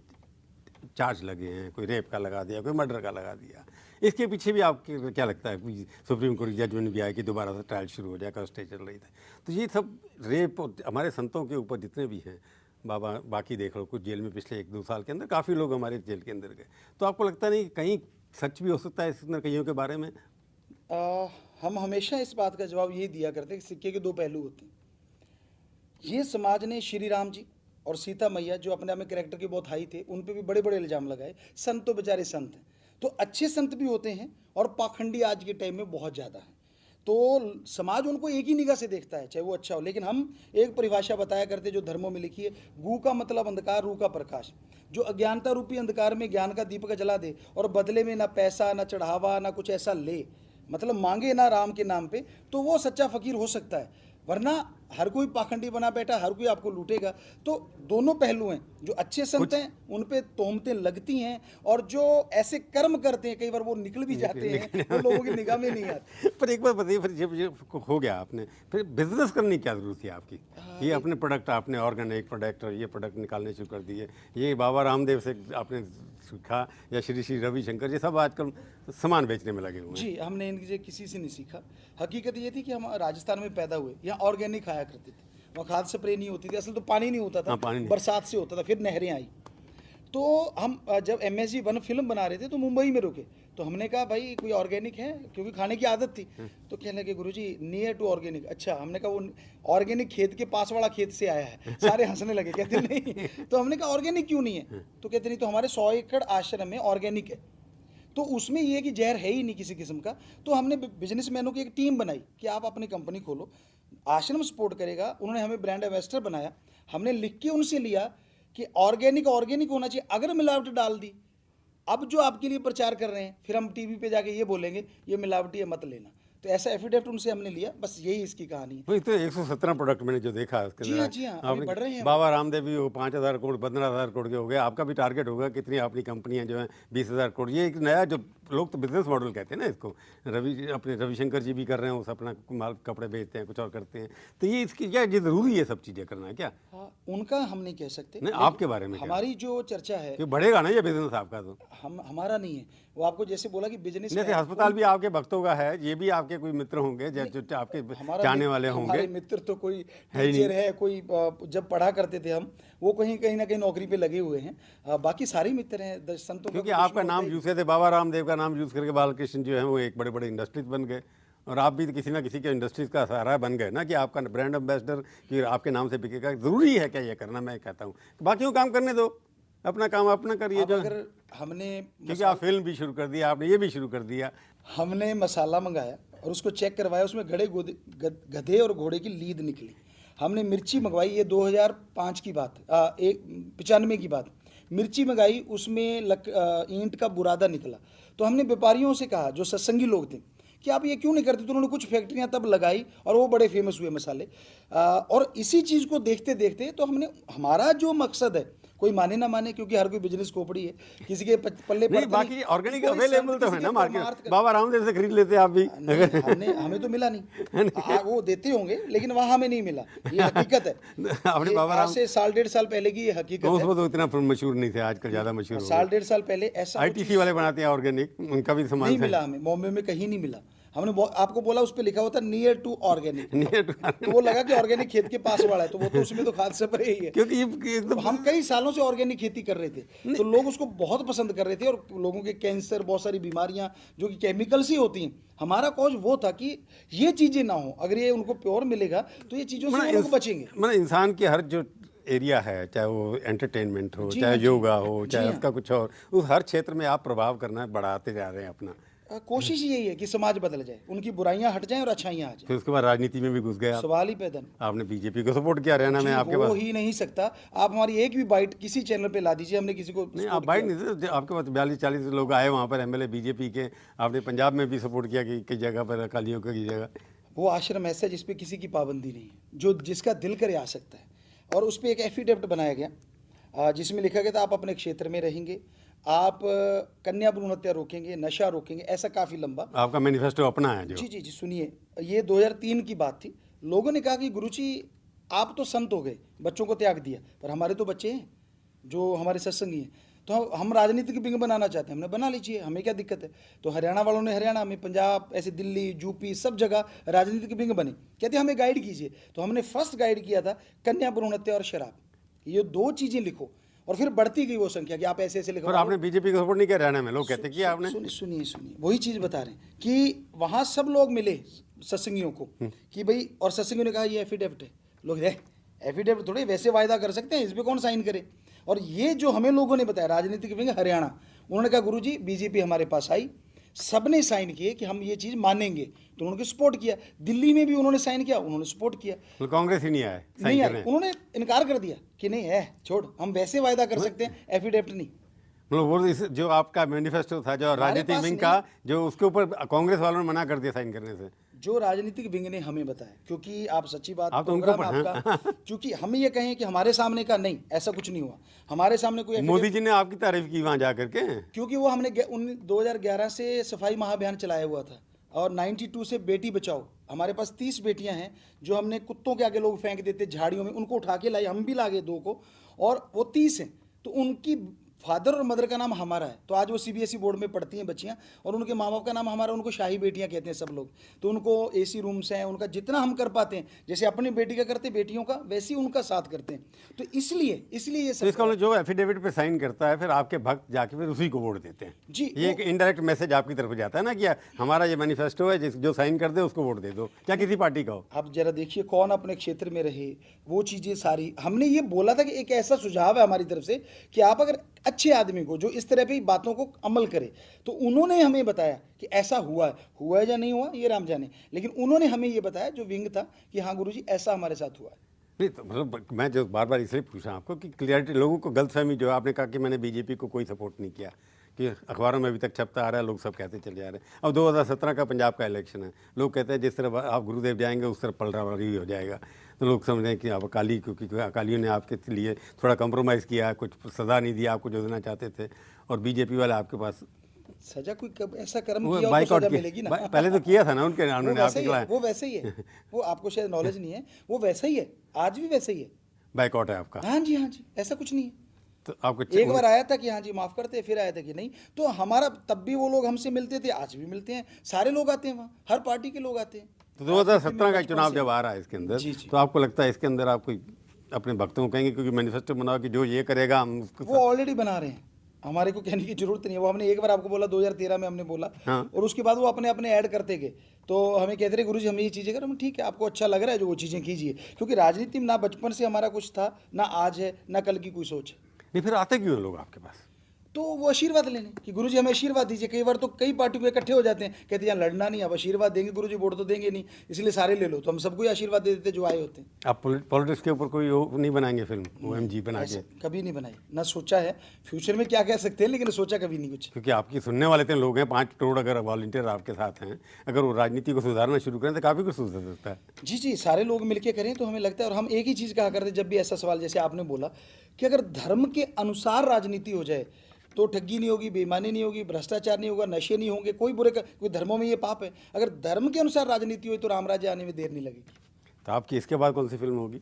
चार्ज लगे हैं, कोई रेप का लगा दिया, कोई मर्डर का लगा दिया, इसके पीछे भी आपको क्या लगता है? कोई सुप्रीम कोर्ट जजमेंट भी आया कि दोबारा से ट्रायल शुरू हो जाए, का स्टे चल रही थी, तो ये सब रेप हमारे संतों के ऊपर जितने भी हैं, बाबा बाकी देख लो, कुछ जेल में पिछले 1-2 साल के अंदर काफ़ी लोग हमारे जेल के अंदर गए, तो आपको लगता नहीं कहीं सच भी हो सकता है इस कईयों के बारे में? हम हमेशा इस बात का जवाब ये दिया करते हैं कि सिक्के के 2 पहलू होते हैं। ये समाज ने श्री राम जी और सीता मैया, जो अपने आप में कैरेक्टर के बहुत हाई थे, उन पे भी बड़े बड़े इल्ज़ाम लगाए। संत तो बेचारे संत हैं, तो अच्छे संत भी होते हैं और पाखंडी आज के टाइम में बहुत ज़्यादा हैं। तो समाज उनको एक ही निगाह से देखता है, चाहे वो अच्छा हो। लेकिन हम एक परिभाषा बताया करते जो धर्मों में लिखी है, गू का मतलब अंधकार, रू का प्रकाश। जो अज्ञानता रूपी अंधकार में ज्ञान का दीपक जला दे और बदले में ना पैसा, ना चढ़ावा, ना कुछ ऐसा ले, मतलब मांगे ना राम के नाम पे, तो वो सच्चा फकीर हो सकता है। वरना हर कोई पाखंडी बना बैठा, हर कोई आपको लूटेगा। तो दोनों पहलू हैं। जो अच्छे संत हैं उन पे तोहमतें लगती हैं, और जो ऐसे कर्म करते हैं कई बार वो निकल भी जाते हैं, वो लोगों की निगाह में नहीं आते। पर एक बार बताइए, फिर जब ये हो गया आपने, फिर बिजनेस करने की क्या जरूरत थी आपकी? ये अपने प्रोडक्ट, आपने ऑर्गेनिक प्रोडक्ट और ये प्रोडक्ट निकालने शुरू कर दिए, ये बाबा रामदेव से आपने सीखा, या श्री श्री रविशंकर, ये सब आजकल सामान बेचने में लगे हुए हैं। जी, हमने इनसे किसी से नहीं सीखा। हकीकत ये थी कि हम राजस्थान में पैदा हुए, यहाँ ऑर्गेनिक खाया करते थे, वहाँ खाद स्प्रे नहीं होती थी, असल तो पानी नहीं होता था। हाँ, पानी नहीं। बरसात से होता था, फिर नहरें आई। तो हम जब MSG 1 फिल्म बना रहे थे तो मुंबई में रुके, तो हमने कहा भाई कोई ऑर्गेनिक है, क्योंकि खाने की आदत थी। तो कहने लगे गुरुजी नियर टू ऑर्गेनिक। अच्छा, हमने कहा वो ऑर्गेनिक खेत के पास वाला खेत से आया है। सारे हंसने लगे, कहते नहीं। तो हमने कहा ऑर्गेनिक क्यों नहीं है? तो कहते नहीं, तो हमारे 100 एकड़ आश्रम में ऑर्गेनिक है, तो उसमें ये कि जहर है ही नहीं किसी किस्म का। तो हमने बिजनेसमैनों की एक टीम बनाई कि आप अपनी कंपनी खोलो, आश्रम सपोर्ट करेगा। उन्होंने हमें ब्रांड एम्बेसडर बनाया। हमने लिख के उनसे लिया कि ऑर्गेनिक ऑर्गेनिक होना चाहिए, अगर मिलावट डाल दी, अब जो आपके लिए प्रचार कर रहे हैं, फिर हम टीवी पे जाके ये बोलेंगे ये मिलावटी है, मत लेना। तो ऐसा एफिडेविट उनसे हमने लिया, बस यही इसकी कहानी है। वही तो 117 प्रोडक्ट मैंने जो देखा उसके जी हाँ, जी हाँ, अभी बढ़ रहे हैं। बाबा रामदेव भी वो 5,000 करोड़ 15,000 करोड़ के हो गए। आपका भी टारगेट होगा कितनी आपकी कंपनियां जो हैं 20,000 करोड़। ये एक नया जो लोग तो बिजनेस मॉडल कहते हैं ना इसको, अपने रविशंकर जी भी कर रहे हैं, वो अपना माल कपड़े बेचते हैं, कुछ और करते हैं। तो ये इसकी क्या ये जरूरी है सब चीज़ें करना है क्या? हाँ, उनका हम नहीं कह सकते, नहीं, आपके बारे में क्या? हमारी जो चर्चा है कि बढ़ेगा ना ये बिजनेस आपका, तो हमारा नहीं है। वो आपको जैसे बोला कि बिजनेस जैसे अस्पताल भी आपके भक्तों का है, ये भी आपके कोई मित्र होंगे जो आपके जाने वाले होंगे। हमारे मित्र तो कोई टीचर है, कोई जब पढ़ा करते थे हम, वो कहीं ना कहीं नौकरी पे लगे हुए हैं। बाकी सारे मित्र हैं संतों। क्योंकि आपका नाम यूज थे, बाबा रामदेव का नाम यूज करके बालकृष्ण जो है वो एक बड़े बड़े इंडस्ट्रीज बन गए, और आप भी किसी ना किसी के इंडस्ट्रीज का सहारा बन गए ना, कि आपका ब्रांड एम्बेसडर कि आपके नाम से बिकेगा। जरूरी है क्या ये करना? मैं कहता हूँ बाकियों काम करने दो, अपना काम अपना करिए। जो अगर हमने, क्योंकि आप फिल्म भी शुरू कर दिया, आपने ये भी शुरू कर दिया। हमने मसाला मंगाया और उसको चेक करवाया, उसमें गधे और घोड़े की लीद निकली। हमने मिर्ची मंगवाई, ये 2005 की बात, 95 की बात। मिर्ची मंगाई, उसमें ईंट का बुरादा निकला। तो हमने व्यापारियों से कहा, जो सत्संगी लोग थे, कि आप ये क्यों नहीं करते? तो उन्होंने कुछ फैक्ट्रियां तब लगाई और वो बड़े फेमस हुए मसाले। और इसी चीज़ को देखते देखते तो हमने, हमारा जो मकसद है, कोई माने ना माने, क्योंकि हर कोई बिजनेस खोपड़ी है, किसी के पल्ले नहीं, बाकी ऑर्गेनिक अवेलेबल तो है ना मार्केट। बाबा रामदेव से खरीद लेते आप भी। हमें तो मिला नहीं। वो देते होंगे लेकिन वहाँ हमें नहीं मिला, ये हकीकत है। आपने बाबा राम से 1.5 साल पहले की ये हकीकत है। उसमें तो इतना मशहूर नहीं थे, आजकल ज्यादा मशहूर हो गए। 1.5 साल पहले ऐसा ITC वाले बनाते हैं ऑर्गेनिक, उनका भी सामान नहीं मिला हमें, बॉम्बे में कहीं नहीं मिला। हमने आपको बोला, उस पे लिखा होता नियर टू ऑर्गेनिक, तो वो लगा कि ऑर्गेनिक खेत के पास वाला है, तो वो तो उसमें तो खाद स्प्रे ही है। क्योंकि तो हम कई सालों से ऑर्गेनिक खेती कर रहे थे, तो लोग उसको बहुत पसंद कर रहे थे, और लोगों के कैंसर, बहुत सारी बीमारियां जो कि केमिकल से होती हैं। हमारा कॉज वो था कि ये चीजें ना हो, अगर ये उनको प्योर मिलेगा तो ये चीजों से लोग बचेंगे। मतलब इंसान के हर जो एरिया है, चाहे वो एंटरटेनमेंट हो, चाहे योगा हो, चाहे उसका कुछ और, उस हर क्षेत्र में आप प्रभाव करना बढ़ाते जा रहे हैं अपना। कोशिश यही है कि समाज बदल जाए, उनकी बुराइयां हट जाएं और अच्छाइयां आ जाएं। फिर उसके बाद राजनीति में भी घुस गए आप। सवाल ही पैदा नहीं। आपने बीजेपी को सपोर्ट किया हरियाणा में, आपके पास हो ही नहीं सकता। आप हमारी एक भी बाइट किसी चैनल पे ला दीजिए, हमने किसी को नहीं, आप बाइट नहीं थे, आपके पास 42-40 लोग आए वहाँ पर MLA बीजेपी के। आपने पंजाब में भी सपोर्ट किया कि कई जगह पर अकालियों की जगह। वो आश्रम ऐसा है जिसपे किसी की पाबंदी नहीं है, जो जिसका दिल करे आ सकता है। और उस पर एक एफिडेविट बनाया गया जिसमें लिखा गया था, आप अपने क्षेत्र में रहेंगे, आप कन्या भ्रूण हत्या रोकेंगे, नशा रोकेंगे, ऐसा काफ़ी लंबा आपका मैनिफेस्टो अपना है जो। जी जी जी, सुनिए, ये 2003 की बात थी। लोगों ने कहा कि गुरुजी आप तो संत हो गए, बच्चों को त्याग दिया, पर हमारे तो बच्चे हैं जो हमारे सत्संगी हैं, तो हम राजनीतिक विंग बनाना चाहते हैं। हमने बना लीजिए, हमें क्या दिक्कत है? तो हरियाणा वालों ने हरियाणा में, पंजाब, ऐसे दिल्ली, यूपी, सब जगह राजनीतिक विंग बने। कहते हमें गाइड कीजिए, तो हमने फर्स्ट गाइड किया था कन्या भ्रूण हत्या और शराब, ये 2 चीज़ें लिखो। और फिर बढ़ती गई वो संख्या कि आप ऐसे ऐसे लिखो। और आपने बीजेपी को सपोर्ट नहीं किया हरियाणा में, लोग कहते कि आपने। सुनिए, वही चीज़ बता रहे हैं कि वहाँ सब लोग मिले सत्संगियों को कि भाई, और सत्संगियों ने कहा ये एफिडेविट है। लोग एफिडेविट थोड़े वैसे वायदा कर सकते हैं, इस पर कौन साइन करे? और ये जो हमें लोगों ने बताया, राजनीतिक विंग हरियाणा, उन्होंने कहा गुरुजी बीजेपी हमारे पास आई, सबने साइन किए कि हम ये चीज़ मानेंगे, तो उन्होंने सपोर्ट किया। दिल्ली में भी उन्होंने साइन किया, उन्होंने सपोर्ट किया। तो कांग्रेस ही नहीं आया, नहीं आया, उन्होंने इनकार कर दिया कि नहीं है, छोड़, हम वैसे वायदा कर सकते हैं, एफिडेविट नहीं। मतलब वो जो आपका मैनिफेस्टो था, जो राजनीतिक विंग का, जो उसके ऊपर कांग्रेस वालों ने मना कर दिया साइन करने से। जो राजनीतिक विंग ने हमें बताया, क्योंकि आप सच्ची बात, आप तो उनको आपका क्योंकि हम ये कहें कि हमारे सामने का नहीं, ऐसा कुछ नहीं हुआ हमारे सामने। कोई मोदी जी ने आपकी तारीफ की वहाँ जा करके, क्योंकि वो हमने 2011 से सफाई महाअभियान चलाया हुआ था, और 92 से बेटी बचाओ। हमारे पास 30 बेटियां हैं जो हमने कुत्तों के आगे लोग फेंक देते झाड़ियों में, उनको उठा के लाई, हम भी ला गए 2 को, और वो 30 हैं। तो उनकी फादर और मदर का नाम हमारा है, तो आज वो सीबीएसई बोर्ड में पढ़ती हैं बच्चियां, और उनके माँ बाप का नाम हमारा, उनको शाही बेटियां कहते हैं सब लोग। तो उनको एसी रूम्स हैं, उनका जितना हम कर पाते हैं, जैसे अपनी बेटी का करते बेटियों का, वैसे ही उनका साथ करते हैं। तो इसलिए ये तो सब इसका मतलब जो एफिडेविट पे साइन करता है, फिर आपके भक्त जाके फिर उसी को वोट देते हैं। जी, ये एक इनडायरेक्ट मैसेज आपकी तरफ जाता है ना कि हमारा ये मैनिफेस्टो है, जो साइन कर दे उसको वोट दे दो, क्या किसी पार्टी का हो। आप जरा देखिए कौन अपने क्षेत्र में रहे, वो चीज़ें सारी हमने ये बोला था कि एक ऐसा सुझाव है हमारी तरफ से कि आप अगर अच्छे आदमी को जो इस तरह की बातों को अमल करे, तो उन्होंने हमें बताया कि ऐसा हुआ है या नहीं हुआ ये राम जाने, लेकिन उन्होंने हमें ये बताया जो विंग था कि हाँ गुरुजी ऐसा हमारे साथ हुआ है। नहीं तो मतलब मैं जो बार बार इसलिए पूछा आपको कि क्लियरिटी, लोगों को गलतफहमी जो है, आपने कहा कि मैंने बीजेपी को कोई सपोर्ट नहीं किया, कि अखबारों में अभी तक छपता आ रहा है, लोग सब कहते चले जा रहे हैं। अब 2017 का पंजाब का इलेक्शन है, लोग कहते हैं जिस तरह आप गुरुदेव जाएंगे उस तरह पलटावारी हो जाएगा, तो लोग समझ रहे हैं कि अब अकाली, क्योंकि अकालियों ने आपके लिए थोड़ा कंप्रोमाइज़ किया, कुछ सज़ा नहीं दिया आपको जो देना चाहते थे, और बीजेपी वाले आपके पास सजा कोई ऐसा कर्म वो किया हो तो बाइकआउट सजा किया। मिलेगी ना। पहले तो किया था ना उन्होंने वो वैसे आपके ही है, खिलाफ। वो वैसे ही है, वो आपको शायद नॉलेज नहीं है, वो वैसा ही है, आज भी वैसे ही है। बाइकआउट है आपका, हाँ जी, ऐसा कुछ नहीं है। तो आपको एक बार आया था कि हाँ जी माफ करते, फिर आया था कि नहीं, तो हमारा तब भी वो लोग हमसे मिलते थे, आज भी मिलते हैं, सारे लोग आते हैं वहाँ, हर पार्टी के लोग आते हैं। तो 2017 का बचपन चुनाव से- जब आ रहा है इसके अंदर, जी, जी। तो आपको लगता है इसके अंदर आप कोई अपने भक्तों को कहेंगे, क्योंकि मैनिफेस्टो बनाओ कि जो ये करेगा हम उसको वो ऑलरेडी बना रहे हैं, हमारे को कहने की जरूरत नहीं है। वो हमने एक बार आपको बोला 2013 में हमने बोला, हाँ। और उसके बाद वो अपने अपने ऐड करते गए। तो हमें कहते रहे गुरुजी हमें ये चीज़ें करो, हम ठीक है आपको अच्छा लग रहा है जो वो चीज़ें कीजिए, क्योंकि राजनीति में ना बचपन से हमारा कुछ था, ना आज है, ना कल की कोई सोच है। नहीं, फिर आते क्यों हैं लोग आपके पास? तो वो आशीर्वाद लेने कि गुरुजी हमें आशीर्वाद दीजिए। कई बार तो कई पार्टी पे इकट्ठे हो जाते हैं, कहते हैं यहाँ लड़ना नहीं, अब आशीर्वाद देंगे गुरुजी, वोट तो देंगे नहीं, इसलिए सारे ले लो। तो हम सबको ही आशीर्वाद दे देते जो आए होते हैं। आप पॉलिटिक्स के ऊपर कोई वो नहीं बनाएंगे फिल्म, OMG बना के? ऐसा कभी नहीं बनाई, ना सोचा है फ्यूचर में क्या कह सकते हैं, लेकिन सोचा कभी नहीं कुछ। क्योंकि आपकी सुनने वाले इतने लोग हैं, 5 करोड़ अगर वॉलंटियर आपके साथ हैं, अगर वो राजनीति को सुधारना शुरू करें तो काफ़ी कुछ सुधर सकता है। जी, सारे लोग मिलके करें तो हमें लगता है। और हम एक ही चीज़ कहा करते जब भी ऐसा सवाल जैसे आपने बोला कि अगर धर्म के अनुसार राजनीति हो जाए तो ठगी नहीं होगी, बेईमानी नहीं होगी, भ्रष्टाचार नहीं होगा, नशे नहीं होंगे, कोई कोई धर्मों में ये पाप है। अगर धर्म के अनुसार राजनीति हुई तो रामराज्य आने में देर नहीं लगेगी। तो आपकी इसके बाद कौन सी फिल्म होगी?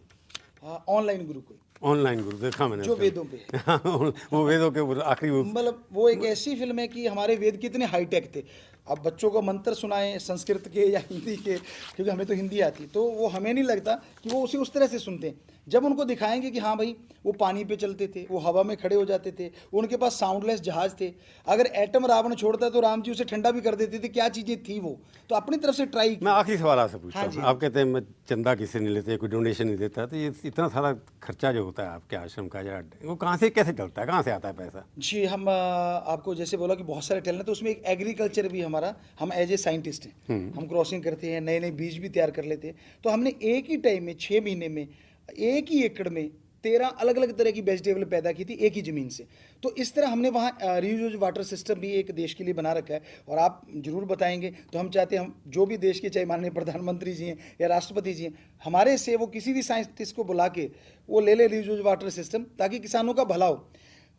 हाँ, ऑनलाइन गुरुकुल, ऑनलाइन गुरु देखा मैंने जो फिल्म। वेदों पे है। वो वेदों के आखिरी मतलब वो एक ऐसी फिल्म है कि हमारे वेद कितने हाईटेक थे। अब बच्चों को मंत्र सुनाएं संस्कृत के या हिंदी के, क्योंकि हमें तो हिंदी आती, तो वो हमें नहीं लगता कि वो उसे उस तरह से सुनते हैं। जब उनको दिखाएंगे कि हाँ भाई वो पानी पे चलते थे, वो हवा में खड़े हो जाते थे, उनके पास साउंडलेस जहाज थे, अगर एटम रावण छोड़ता तो राम जी उसे ठंडा भी कर देते थे, क्या चीज़ें थी वो, तो अपनी तरफ से ट्राई मैं आखिरी सवाल आपसे पूछता हाँ हूँ। जी। आप कहते हैं मैं चंदा किसी नहीं लेते, कोई डोनेशन नहीं देता, तो ये इतना सारा खर्चा जो होता है आपके आश्रम का, या वो कहाँ से कैसे चलता है, कहाँ से आता है पैसा? जी, हम आपको जैसे बोला कि बहुत सारे टैलेंट, तो उसमें एक एग्रीकल्चर भी हमारा, हम एज ए साइंटिस्ट हैं, हम क्रॉसिंग करते हैं, नए नए बीज भी तैयार कर लेते हैं। तो हमने एक ही टाइम में 6 महीने में 1 ही एकड़ में 13 अलग अलग तरह की वेजिटेबल पैदा की थी एक ही ज़मीन से। तो इस तरह हमने वहाँ रीयूज वाटर सिस्टम भी एक देश के लिए बना रखा है, और आप जरूर बताएंगे। तो हम चाहते हैं हम जो भी देश के, चाहे माननीय प्रधानमंत्री जी हैं या राष्ट्रपति जी हैं, हमारे से वो किसी भी साइंटिस्ट को बुला के वो ले ले रीयूज वाटर सिस्टम, ताकि किसानों का भला हो।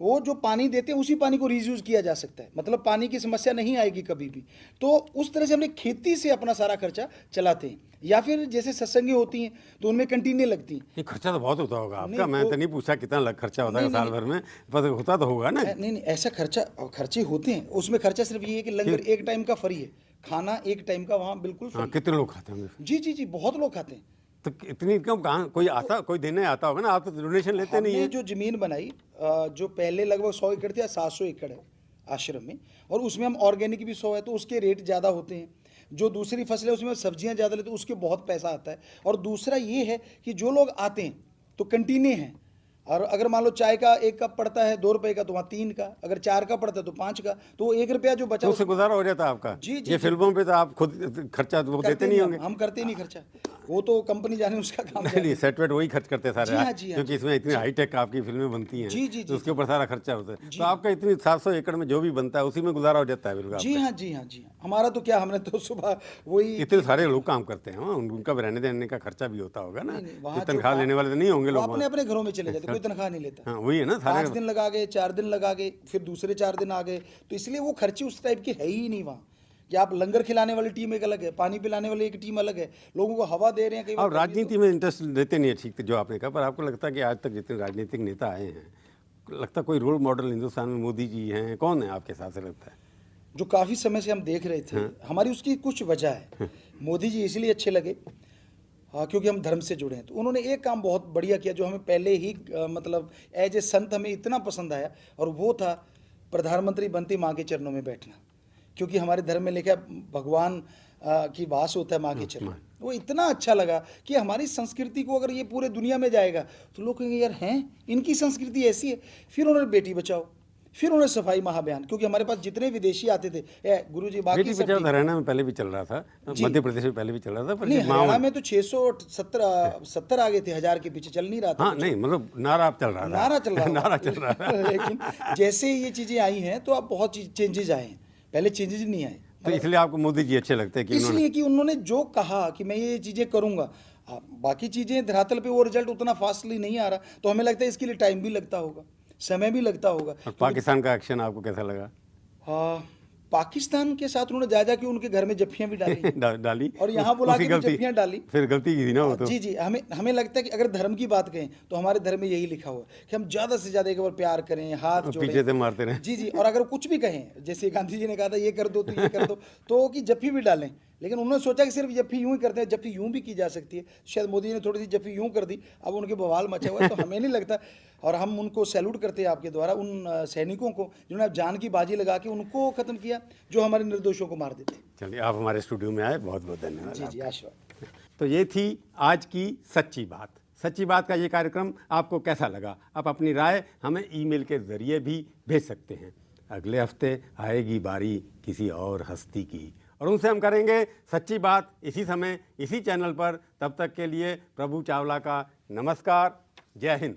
वो जो पानी देते हैं उसी पानी को रीयूज किया जा सकता है, मतलब पानी की समस्या नहीं आएगी कभी भी। तो उस तरह से हमने खेती से अपना सारा खर्चा चलाते हैं। या फिर जैसे सत्संगी होती हैं तो उनमें कंटीनें लगती हैं। ये खर्चा तो बहुत होता होगा आपका, नहीं, मैं वो- तो नहीं पूछा कितना खर्चा होता है नहीं, साल भर में, पर होता तो होगा ना। नहीं, ऐसा खर्चे होते हैं। उसमें खर्चा सिर्फ ये है कि लंगर एक टाइम का फ्री है, खाना एक टाइम का वहाँ बिल्कुल हाँ, फ्री। कितने लोग खाते होंगे? जी, बहुत लोग खाते हैं। तो इतनी इनकम कहाँ, कोई देने आता होगा ना, आप तो डोनेशन लेते नहीं हमने है। जो जमीन बनाई, जो पहले लगभग 100 एकड़ थी, 700 एकड़ है आश्रम में, और उसमें हम ऑर्गेनिक भी 100 है, तो उसके रेट ज़्यादा होते हैं। जो दूसरी फसलें उसमें सब्जियां ज़्यादा लेते हैं, उसके बहुत पैसा आता है। और दूसरा ये है कि जो लोग आते हैं तो कंटीने हैं, और अगर मान लो चाय का 1 कप पड़ता है 2 रुपए का, तो वहाँ 3 का, अगर 4 का पड़ता है तो 5 का, तो वो 1 रुपया जो बचा तो उससे गुजारा हो जाता है आपका। जी, ये फिल्मों पे तो आप खुद खर्चा वो देते नहीं होंगे। हम करते नहीं खर्चा, वो तो कंपनी जाने उसका काम नहीं नहीं, सेट वेट वही खर्च करते हैं जी सारे, हाँ, जी हाँ, क्योंकि इसमें इतनी हाईटेक आपकी फिल्में बनती हैं, जी, तो उसके ऊपर सारा खर्चा होता है। तो आपका इतनी 700 एकड़ में जो भी बनता है उसी में गुजारा हो जाता है बिल्कुल। जी हाँ। हमारा तो क्या, हमने तो सुबह वही, इतने सारे लोग काम करते हैं वहाँ, उनका रहने देने का खर्चा भी होता होगा ना। नहीं, वहाँ तनख्वाह लेने वाले तो नहीं होंगे वो लोग अपने अपने घरों में चले जाते, कोई तनख्वाह नहीं लेता। हाँ, वही है ना, 5 सारे दिन लगा गए, 4 दिन लगा गए, फिर दूसरे 4 दिन आ गए, तो इसलिए वो खर्चे उस टाइप के है ही नहीं वहाँ। कि आप लंगर खिलाने वाली टीम एक अलग है, पानी पिलाने वाली एक टीम अलग है, लोगों को हवा दे रहे हैं। कई बार और राजनीति में इंटरेस्ट लेते नहीं है, ठीक जो आपने कहा, पर आपको लगता है कि आज तक जितने राजनीतिक नेता आए हैं लगता कोई रोल मॉडल हिंदुस्तान में मोदी जी हैं, कौन है आपके हिसाब से लगता है? जो काफ़ी समय से हम देख रहे थे, हमारी उसकी कुछ वजह है। मोदी जी इसलिए अच्छे लगे, हाँ, क्योंकि हम धर्म से जुड़े हैं। तो उन्होंने एक काम बहुत बढ़िया किया जो हमें पहले ही मतलब एज ए संत हमें इतना पसंद आया, और वो था प्रधानमंत्री बनती माँ के चरणों में बैठना। क्योंकि हमारे धर्म में लिखा है भगवान की वास होता है माँ के चरणों में। वो इतना अच्छा लगा कि हमारी संस्कृति को अगर ये पूरे दुनिया में जाएगा तो लोग कहेंगे यार हैं, इनकी संस्कृति ऐसी है। फिर उन्होंने बेटी बचाओ, फिर उन्होंने सफाई महाअभियान, क्योंकि हमारे पास जितने विदेशी आते थे, गुरुजी बाकी बेटी सब बचाओ ठीक। हरियाणा में पहले भी चल रहा था, मध्य प्रदेश में पहले भी चल रहा था, पर नहीं, ये माँ हरियाणा में तो 670 आ गए थे, 1000 के पीछे चल नहीं रहा था। हाँ नहीं, मतलब नारा अब चल रहा था, नारा चल रहा नारा चल रहा था। लेकिन जैसे ही ये चीजें आई हैं तो अब बहुत चेंजेस आए हैं, पहले चेंजेस नहीं आए। तो इसलिए आपको मोदी जी अच्छे लगते हैं कि इसलिए कि उन्होंने जो कहा कि मैं ये चीजें करूंगा, बाकी चीजें धरातल पे वो रिजल्ट उतना फास्टली नहीं आ रहा, तो हमें लगता है इसके लिए टाइम भी लगता होगा, समय भी लगता होगा। और पाकिस्तान का एक्शन आपको कैसा लगा? हाँ, पाकिस्तान के साथ उन्होंने जा कि उनके घर में जफ्फियां भी डाली डाली, और यहाँ बुला के भी गलती जफ्फियां डाली। फिर गलती की थी ना वो तो। जी जी, हमें लगता है कि अगर धर्म की बात कहें तो हमारे धर्म में यही लिखा हुआ है कि हम ज्यादा से ज्यादा एक बार प्यार करें, हाथ जोड़ें, पीछे से मारते रहे। जी जी, और अगर कुछ भी कहें, जैसे गांधी जी ने कहा था ये कर दो तो ये कर दो, तो कि जफ्फी भी डालें। लेकिन उन्होंने सोचा कि सिर्फ जफ्फी यूं ही करते हैं, जफ्फी यूं भी की जा सकती है। शायद मोदी जी ने थोड़ी सी जफ्फी यूं कर दी, अब उनके बवाल मचा हुआ है, तो हमें नहीं लगता। और हम उनको सैल्यूट करते हैं आपके द्वारा, उन सैनिकों को जिन्होंने जान की बाजी लगा के उनको खत्म किया, जो हमारे निर्दोषों को मार देते। चलिए, आप हमारे स्टूडियो में आए, बहुत बहुत धन्यवाद। जी जी, आशीर्वाद। तो ये थी आज की सच्ची बात। सच्ची बात का ये कार्यक्रम आपको कैसा लगा? आप अपनी राय हमें ईमेल के ज़रिए भी भेज सकते हैं। अगले हफ्ते आएगी बारी किसी और हस्ती की, और उनसे हम करेंगे सच्ची बात इसी समय, इसी चैनल पर। तब तक के लिए प्रभु चावला का नमस्कार। जय हिंद।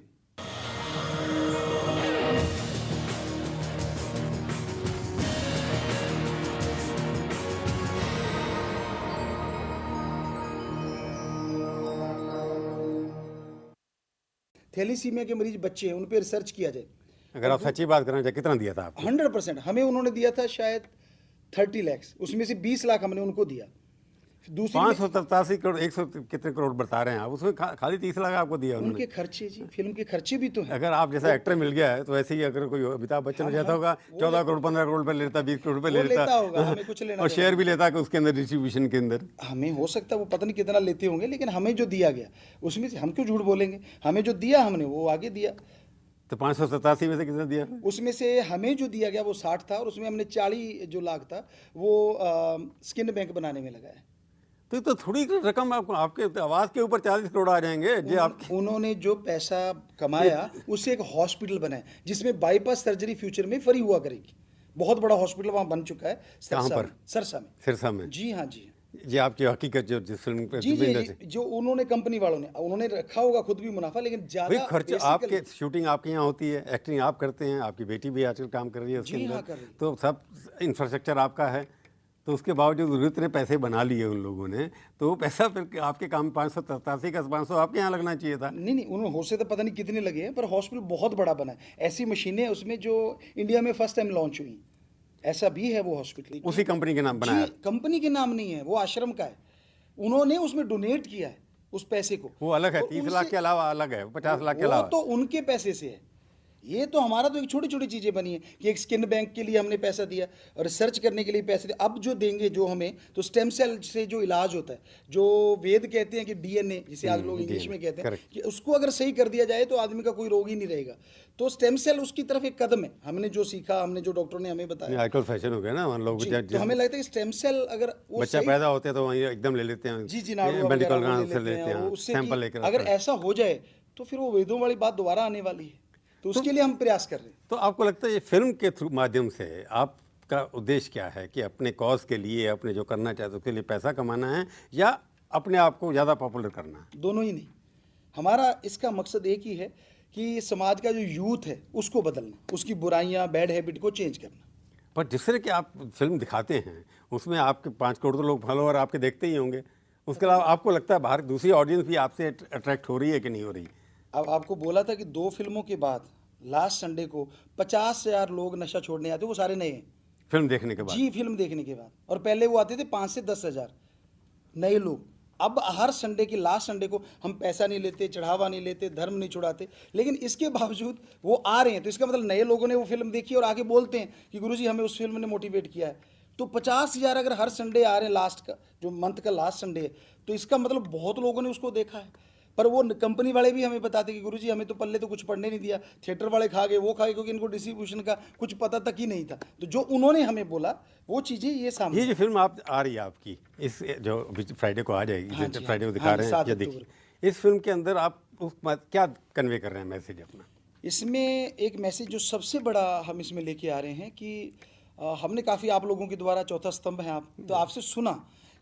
थैलीसीमिया के मरीज बच्चे हैं, उन पर रिसर्च किया जाए। अगर आप सच्ची बात करना चाहें, कितना दिया था आपको? 100%। हमें उन्होंने दिया था शायद 30 लाख, उसमें से 20 लाख हमने उनको दिया। दूसरी 587 करोड़, 100 कितने करोड़ बता रहे हैं आप, उसमें खाली 30 लाख आपको दिया उन्होंने। उनके खर्चे, जी फिल्म के खर्चे भी तो हैं। अगर आप जैसा एक्टर मिल गया है तो वैसे ही अगर कोई अमिताभ बच्चन हो जाता होगा, 14 करोड़ 15 करोड़ पे लेता, 20 करोड़ पे वो लेता लेता होगा, हमें कुछ लेना और देना शेयर भी लेता कि उसके अंदर डिस्ट्रीब्यूशन के अंदर। हमें हो सकता है वो पता नहीं कितना लेते होंगे, लेकिन हमें जो दिया गया उसमें से हम क्यों झूठ बोलेंगे, हमें जो दिया हमने वो आगे दिया। तो 587 में से कितना दिया? उसमें से हमें जो दिया गया वो 60 था, और उसमें हमने 40 जो लाख था वो स्किन बैंक बनाने में लगाया। तो थोड़ी रकम आपको, आपके आवाज के ऊपर 40 करोड़ आ जाएंगे जो आपके। उन्होंने जो पैसा कमाया उससे एक हॉस्पिटल बनाया जिसमें बाईपास सर्जरी फ्यूचर में फ्री हुआ करेगी। बहुत बड़ा हॉस्पिटल वहाँ बन चुका है। कहाँ पर? सरसा में। सिरसा में? जी हाँ, जी ये आपकी हकीकत जो जिस फिल्म पे जी जी, जो उन्होंने कंपनी वालों ने उन्होंने रखा होगा खुद भी मुनाफा, लेकिन ज्यादा खर्च आपके, शूटिंग आपके यहाँ होती है, एक्टिंग आप करते हैं, आपकी बेटी भी आजकल काम कर रही है उसके जी हाँ, अंदर, कर रही है। तो सब इंफ्रास्ट्रक्चर आपका है। तो उसके बावजूद इतने पैसे बना लिए उन लोगों ने, तो वो पैसा फिर आपके काम 587 का 500 आपके यहाँ लगना चाहिए था। नहीं नहीं, उन्होंने हो से तो पता नहीं कितने लगे हैं, पर हॉस्पिटल बहुत बड़ा बना है। ऐसी मशीनें उसमें जो इंडिया में फर्स्ट टाइम लॉन्च हुई, ऐसा भी है वो हॉस्पिटल। उसी कंपनी के नाम बनाया? कंपनी के नाम नहीं है, वो आश्रम का है। उन्होंने उसमें डोनेट किया है उस पैसे को। वो अलग है, 30 लाख के अलावा अलग है, 50 लाख के अलावा। वो तो उनके पैसे से है, ये तो हमारा तो एक छोटी छोटी चीज़ें बनी है कि एक स्किन बैंक के लिए हमने पैसा दिया और रिसर्च करने के लिए पैसे दिए। अब जो देंगे जो हमें, तो स्टेम सेल से जो इलाज होता है, जो वेद कहते हैं कि डीएनए, जिसे आज लोग इंग्लिश में कहते हैं, कि उसको अगर सही कर दिया जाए तो आदमी का कोई रोग ही नहीं रहेगा। तो स्टेम सेल उसकी तरफ एक कदम है। हमने जो सीखा, हमने जो डॉक्टरों ने हमें बताया, आजकल फैशन हो गया ना हम लोग, तो हमें लगता है कि स्टेम सेल अगर बच्चा पैदा होते हैं तो वहीं एकदम ले लेते हैं। जी जी, मेडिकल ग्राउंड से लेते हैं, सैंपल लेकर। अगर ऐसा हो जाए तो फिर वो वेदों वाली बात दोबारा आने वाली है, तो उसके लिए हम प्रयास कर रहे हैं। तो आपको लगता है ये फिल्म के थ्रू माध्यम से आपका उद्देश्य क्या है कि अपने कॉज के लिए, अपने जो करना चाहते हो उसके लिए पैसा कमाना है, या अपने आप को ज़्यादा पॉपुलर करना है? दोनों ही नहीं। हमारा इसका मकसद एक ही है कि समाज का जो यूथ है उसको बदलना, उसकी बुराइयां, बैड हैबिट को चेंज करना। पर जिस तरह की आप फिल्म दिखाते हैं उसमें आपके 5 करोड़ तो लोग फॉलोअर आपके देखते ही होंगे, उसके अलावा आपको लगता है बाहर दूसरी ऑडियंस भी आपसे अट्रैक्ट हो रही है कि नहीं हो रही? अब आपको बोला था कि 2 फिल्मों के बाद लास्ट संडे को 50,000 लोग नशा छोड़ने आते, वो सारे नए हैं फिल्म देखने के बाद? जी, फिल्म देखने के बाद। और पहले वो आते थे 5 से 10,000 नए लोग। अब हर संडे की लास्ट संडे को हम पैसा नहीं लेते, चढ़ावा नहीं लेते, धर्म नहीं छुड़ाते, लेकिन इसके बावजूद वो आ रहे हैं। तो इसका मतलब नए लोगों ने वो फिल्म देखी और आगे बोलते हैं कि गुरुजी हमें उस फिल्म ने मोटिवेट किया है। तो 50,000 अगर हर संडे आ रहे हैं, लास्ट का जो मंथ का लास्ट संडे है, तो इसका मतलब बहुत लोगों ने उसको देखा है। पर वो कंपनी वाले भी हमें बताते कि गुरुजी हमें तो पल्ले तो कुछ पढ़ने नहीं दिया, थिएटर वाले खा गए, वो खा गए, क्योंकि इनको डिस्ट्रीब्यूशन का कुछ पता तक ही नहीं था। तो जो उन्होंने हमें बोला वो चीज़ें ये सामने। ये जो फिल्म आप आ रही है आपकी, इस जो फ्राइडे को आ जाएगी, हाँ जो जी, फ्राइडे को हाँ दिखा जी, रहे हैं, 7 या अक्टूबर देखिए इस फिल्म के अंदर आप क्या कन्वे कर रहे हैं मैसेज अपना? इसमें एक मैसेज जो सबसे बड़ा हम इसमें लेके आ रहे हैं कि हमने काफ़ी आप लोगों के द्वारा चौथा स्तंभ है आप, तो आपसे सुना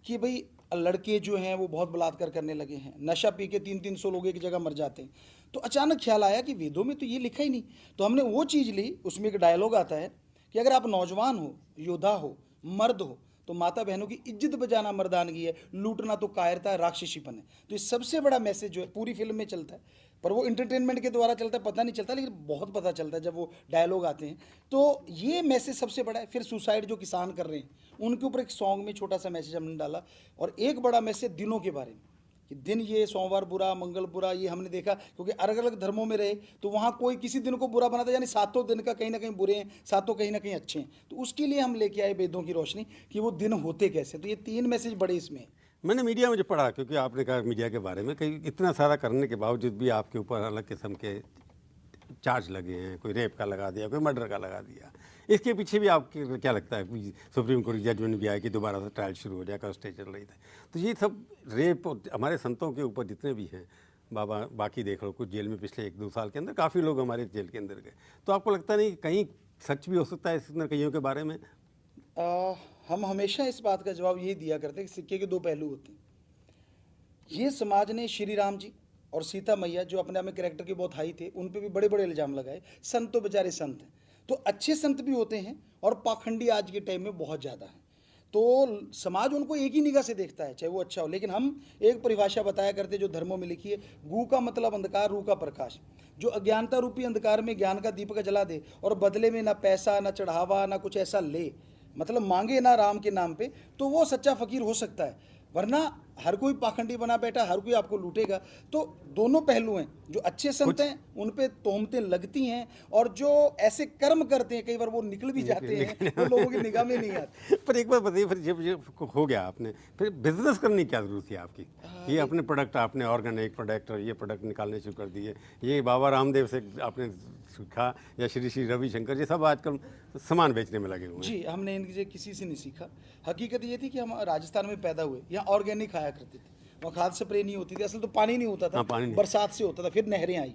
कि भाई लड़के जो हैं वो बहुत बलात्कार करने लगे हैं, नशा पी के 300-300 लोग एक जगह मर जाते हैं। तो अचानक ख्याल आया कि वेदों में तो ये लिखा ही नहीं। तो हमने वो चीज़ ली, उसमें एक डायलॉग आता है कि अगर आप नौजवान हो, योद्धा हो, मर्द हो, तो माता बहनों की इज्जत बचाना मर्दानगी है, लूटना तो कायरता है, राक्षसीपन है। तो ये सबसे बड़ा मैसेज जो है पूरी फिल्म में चलता है, पर वो इंटरटेनमेंट के द्वारा चलता है, पता नहीं चलता, लेकिन बहुत पता चलता है जब वो डायलॉग आते हैं। तो ये मैसेज सबसे बड़ा है। फिर सुसाइड जो किसान कर रहे हैं उनके ऊपर एक सॉन्ग में छोटा सा मैसेज हमने डाला, और एक बड़ा मैसेज दिनों के बारे में कि दिन ये सोमवार बुरा, मंगल बुरा, ये हमने देखा क्योंकि अलग अलग धर्मों में रहे तो वहाँ कोई किसी दिन को बुरा बनाता, यानी सातों दिन का कहीं ना कहीं बुरे हैं, सातों कहीं ना कहीं अच्छे हैं। तो उसके लिए हम लेके आए वेदों की रोशनी कि वो दिन होते कैसे। तो ये 3 मैसेज बड़े इसमें हैं। मैंने मीडिया में जो पढ़ा, क्योंकि आपने कहा मीडिया के बारे में, कहीं इतना सारा करने के बावजूद भी आपके ऊपर अलग किस्म के चार्ज लगे हैं, कोई रेप का लगा दिया, कोई मर्डर का लगा दिया। इसके पीछे भी आपको क्या लगता है? सुप्रीम कोर्ट जजमेंट भी आया कि दोबारा से ट्रायल शुरू हो जाएगा, स्टे चल रही थी। तो ये सब रेप हमारे संतों के ऊपर जितने भी हैं, बाबा बाकी देख लो, कुछ जेल में पिछले 1-2 साल के अंदर काफ़ी लोग हमारे जेल के अंदर गए। तो आपको लगता नहीं कि कहीं सच भी हो सकता है इस कईयों के बारे में? हम हमेशा इस बात का जवाब ये दिया करते हैं कि सिक्के के 2 पहलू होते हैं। ये समाज ने श्री राम जी और सीता मैया जो अपने आप में कैरेक्टर के बहुत हाई थे, उन पे भी बड़े बड़े इल्ज़ाम लगाए। संत तो बेचारे संत हैं, तो अच्छे संत भी होते हैं और पाखंडी आज के टाइम में बहुत ज़्यादा हैं। तो समाज उनको एक ही निगाह से देखता है, चाहे वो अच्छा हो। लेकिन हम एक परिभाषा बताया करते जो धर्मों में लिखी है, गू का मतलब अंधकार, रू का प्रकाश। जो अज्ञानता रूपी अंधकार में ज्ञान का दीपक जला दे और बदले में ना पैसा, ना चढ़ावा, ना कुछ ऐसा ले, मतलब मांगे ना राम के नाम पे, तो वो सच्चा फकीर हो सकता है। वरना हर कोई पाखंडी बना बैठा, हर कोई आपको लूटेगा। तो दोनों पहलू हैं। जो अच्छे संत हैं उन पे तोहमतें लगती हैं, और जो ऐसे कर्म करते हैं कई बार वो निकल भी जाते हैं, वो लोगों की निगाह में नहीं आते। पर एक बार बताइए, फिर जब ये हो गया आपने, फिर बिजनेस करने की क्या जरूरत थी आपकी? ये अपने प्रोडक्ट, आपने ऑर्गेनिक प्रोडक्ट और ये प्रोडक्ट निकालने शुरू कर दिए, ये बाबा रामदेव से आपने सीखा या श्री श्री रविशंकर, ये सब आजकल सामान बेचने में लगे हुए हैं। जी, हमने इनसे किसी से नहीं सीखा। हकीकत ये थी कि हम राजस्थान में पैदा हुए, यहाँ ऑर्गेनिक खाया करते थे, वहाँ खाद स्प्रे नहीं होती थी, असल तो पानी नहीं होता था। हाँ, पानी नहीं। बरसात से होता था, फिर नहरें आई।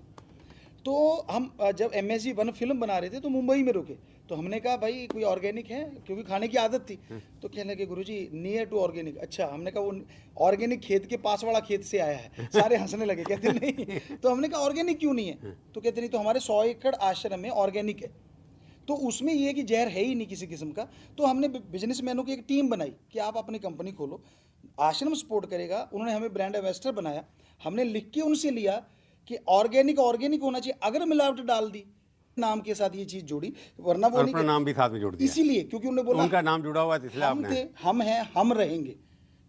तो हम जब MSG 1 फिल्म बना रहे थे तो मुंबई में रुके। तो हमने कहा भाई कोई ऑर्गेनिक है, क्योंकि खाने की आदत थी। तो कहने लगे गुरुजी नियर टू ऑर्गेनिक। अच्छा, हमने कहा वो ऑर्गेनिक खेत के पास वाला खेत से आया है। सारे हंसने लगे, कहते नहीं। तो हमने कहा ऑर्गेनिक क्यों नहीं है? तो कहते नहीं, तो हमारे 100 एकड़ आश्रम में ऑर्गेनिक है, तो उसमें ये कि जहर है ही नहीं किसी किस्म का। तो हमने बिजनेसमैनों की एक टीम बनाई कि आप अपनी कंपनी खोलो, आश्रम सपोर्ट करेगा। उन्होंने हमें ब्रांड एम्बेसडर बनाया। हमने लिख के उनसे लिया कि ऑर्गेनिक ऑर्गेनिक होना चाहिए, अगर मिलावट डाल दी नाम के साथ ये चीज़ जोड़ी, वरना वो और नहीं अपना नाम भी साथ में जोड़ दिया। इसीलिए क्योंकि उन्होंने बोला उनका नाम जुड़ा हुआ है, इसलिए हम आपने। थे, हम हैं, हम रहेंगे।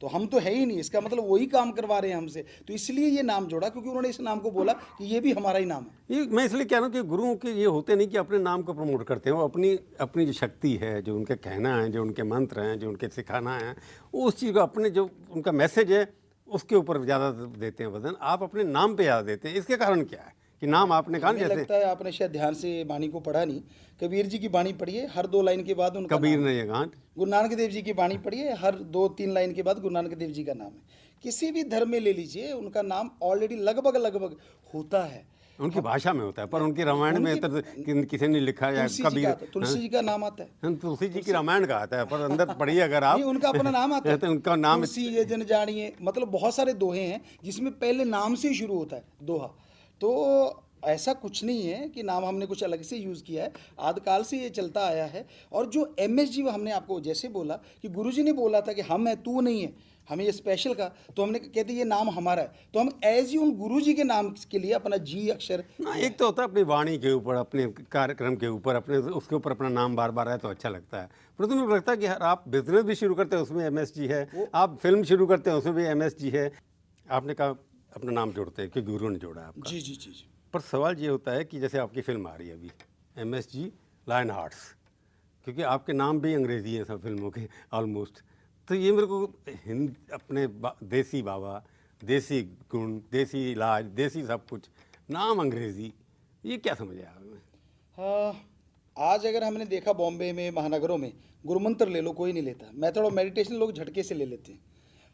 तो हम तो है ही नहीं, इसका मतलब वही काम करवा रहे हैं हमसे। तो इसलिए ये नाम जोड़ा, क्योंकि उन्होंने इस नाम को बोला कि ये भी हमारा ही नाम है। ये मैं इसलिए कह रहा हूँ कि गुरुओं के ये होते नहीं कि अपने नाम को प्रमोट करते हैं, वो अपनी अपनी जो शक्ति है, जो उनके कहना है, जो उनके मंत्र हैं, जो उनके सिखाना है, उस चीज़ को, अपने जो उनका मैसेज है उसके ऊपर ज़्यादा देते हैं वजन। आप अपने नाम पे ज़्यादा देते हैं, इसके कारण क्या है कि नाम आपने कहा हमें जैसे लगता है आपने शायद ध्यान से वाणी को पढ़ा नहीं। कबीर जी की वाणी पढ़िए, हर 2 लाइन के बाद उनका कबीर नाम ने है। ये गांठ। गुरु नानक देव जी की वाणी पढ़िए, हर 2-3 लाइन के बाद गुरु नानक देव जी का नाम है। किसी भी धर्म में ले लीजिए, उनका नाम ऑलरेडी लगभग लगभग होता है। उनकी भाषा में होता है, पर उनकी रामायण में किसी ने लिखा या कबीर, तुलसी जी का नाम आता है। तुलसी जी की रामायण का आता है, पर अंदर पढ़िए अगर आप, नहीं, उनका अपना नाम आता है। तो उनका नाम तुलसी ये जन जानिए, मतलब बहुत सारे दोहे हैं जिसमें पहले नाम से ही शुरू होता है दोहा। तो ऐसा कुछ नहीं है कि नाम हमने कुछ अलग से यूज़ किया है, आदिकाल से ये चलता आया है। और जो MSG हमने आपको जैसे बोला कि गुरुजी ने बोला था कि हम है तू नहीं है, हमें ये स्पेशल का, तो हमने कहते ये नाम हमारा है, तो हम एज ही उन गुरुजी के नाम के लिए अपना जी अक्षर। ना एक तो होता है अपनी वाणी के ऊपर, अपने कार्यक्रम के ऊपर, अपने उसके ऊपर अपना नाम बार बार आए तो अच्छा लगता है। परंतु मुझे लगता है कि आप बिजनेस भी शुरू करते हैं उसमें MSG है, आप फिल्म शुरू करते हैं उसमें भी MSG है। आपने कहा अपना नाम जोड़ते हैं कि गुरु ने जोड़ा आपका। जी जी जी जी। पर सवाल ये होता है कि जैसे आपकी फिल्म आ रही है अभी MSG लायन हार्ट्स, क्योंकि आपके नाम भी अंग्रेजी हैं सब फिल्मों के ऑलमोस्ट, तो ये मेरे को अपने देसी बाबा, देसी गुण, देसी इलाज, देसी सब कुछ, नाम अंग्रेजी, ये क्या समझ आया हमें? हाँ, आज अगर हमने देखा बॉम्बे में, महानगरों में, गुरुमंत्र ले लो कोई नहीं लेता, मेथड ऑफ मेडिटेशन लोग झटके से ले लेते हैं।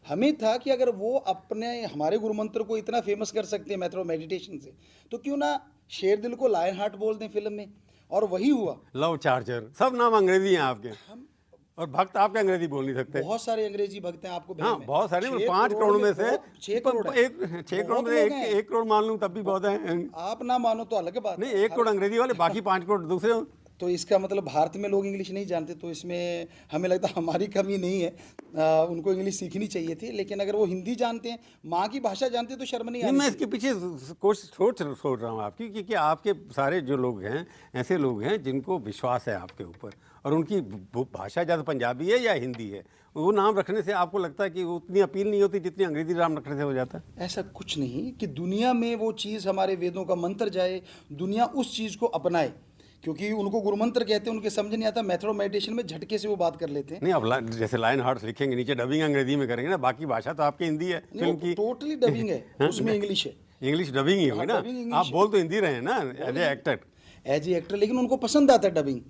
हमें था कि अगर वो अपने हमारे गुरुमंत्र को इतना फेमस कर सकते हैं मेथड ऑफ मेडिटेशन से, तो क्यों ना शेर दिल को लायन हार्ट बोल दें फिल्म में। और वही हुआ। लव चार्जर, सब नाम अंग्रेजी हैं आपके, और भक्त आपके अंग्रेजी बोल नहीं सकते। बहुत सारे अंग्रेजी भक्त हैं आपको हाँ बहुत सारे, 5 करोड़ में से 6 करोड़ है। 6 करोड़ में से 1 करोड़ मान लूँ तब भी बहुत है। आप ना मानो तो अलग बात नहीं, 1 करोड़ अंग्रेजी वाले, बाकी 5 करोड़ दूसरे हो। तो इसका मतलब भारत में लोग इंग्लिश नहीं जानते, तो इसमें हमें लगता है हमारी कमी नहीं है। उनको इंग्लिश सीखनी चाहिए थी, लेकिन अगर वो हिंदी जानते हैं, माँ की भाषा जानते हैं, तो शर्म नहीं आनी। मैं इसके पीछे कोशिश सोच रहा हूँ आपकी, क्योंकि आपके सारे जो लोग हैं ऐसे लोग हैं जिनको विश्वास है आपके ऊपर, और उनकी भाषा ज़्यादा पंजाबी है या हिंदी है, वो नाम रखने से आपको लगता है कि वो उतनी अपील नहीं होती जितनी अंग्रेजी नाम रखने से हो जाता है। ऐसा कुछ नहीं कि दुनिया में वो चीज़ हमारे वेदों का मंत्र जाए, दुनिया उस चीज़ को अपनाए, क्योंकि उनको गुरुमंत्र कहते हैं, उनके समझ नहीं आता, मेथड ऑफ मेडिटेशन में झटके से वो बात कर लेते हैं। नहीं, अब जैसे लायन हार्ट्स लिखेंगे नीचे डबिंग अंग्रेजी में करेंगे ना, बाकी भाषा तो आपकी हिंदी है फिल्म की। टोटली डबिंग है, उसमें इंग्लिश है। इंग्लिश डबिंग ही होगी ना, आप बोल तो हिंदी रहे हैं ना as a actor. As a actor, लेकिन उनको पसंद आता है डबिंग।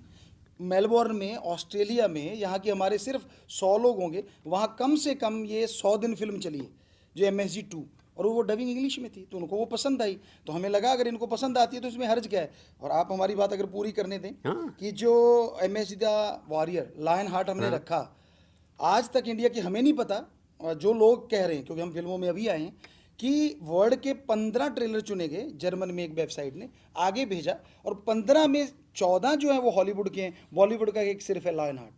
मेलबोर्न में, ऑस्ट्रेलिया में, यहाँ के हमारे सिर्फ 100 लोग होंगे, वहाँ कम से कम ये 100 दिन फिल्म चली है जो MSG 2, और वो डबिंग इंग्लिश में थी, तो उनको वो पसंद आई। तो हमें लगा अगर इनको पसंद आती है तो इसमें हर्ज क्या है। और आप हमारी बात अगर पूरी करने दें, कि जो MSG the warrior lion heart हमने रखा, आज तक इंडिया की हमें नहीं पता, जो लोग कह रहे हैं, क्योंकि हम फिल्मों में अभी आए हैं, कि वर्ल्ड के 15 ट्रेलर चुने गए, जर्मन में एक वेबसाइट ने आगे भेजा, और 15 में 14 जो है वो हॉलीवुड के हैं, बॉलीवुड का एक सिर्फ है लायन हार्ट।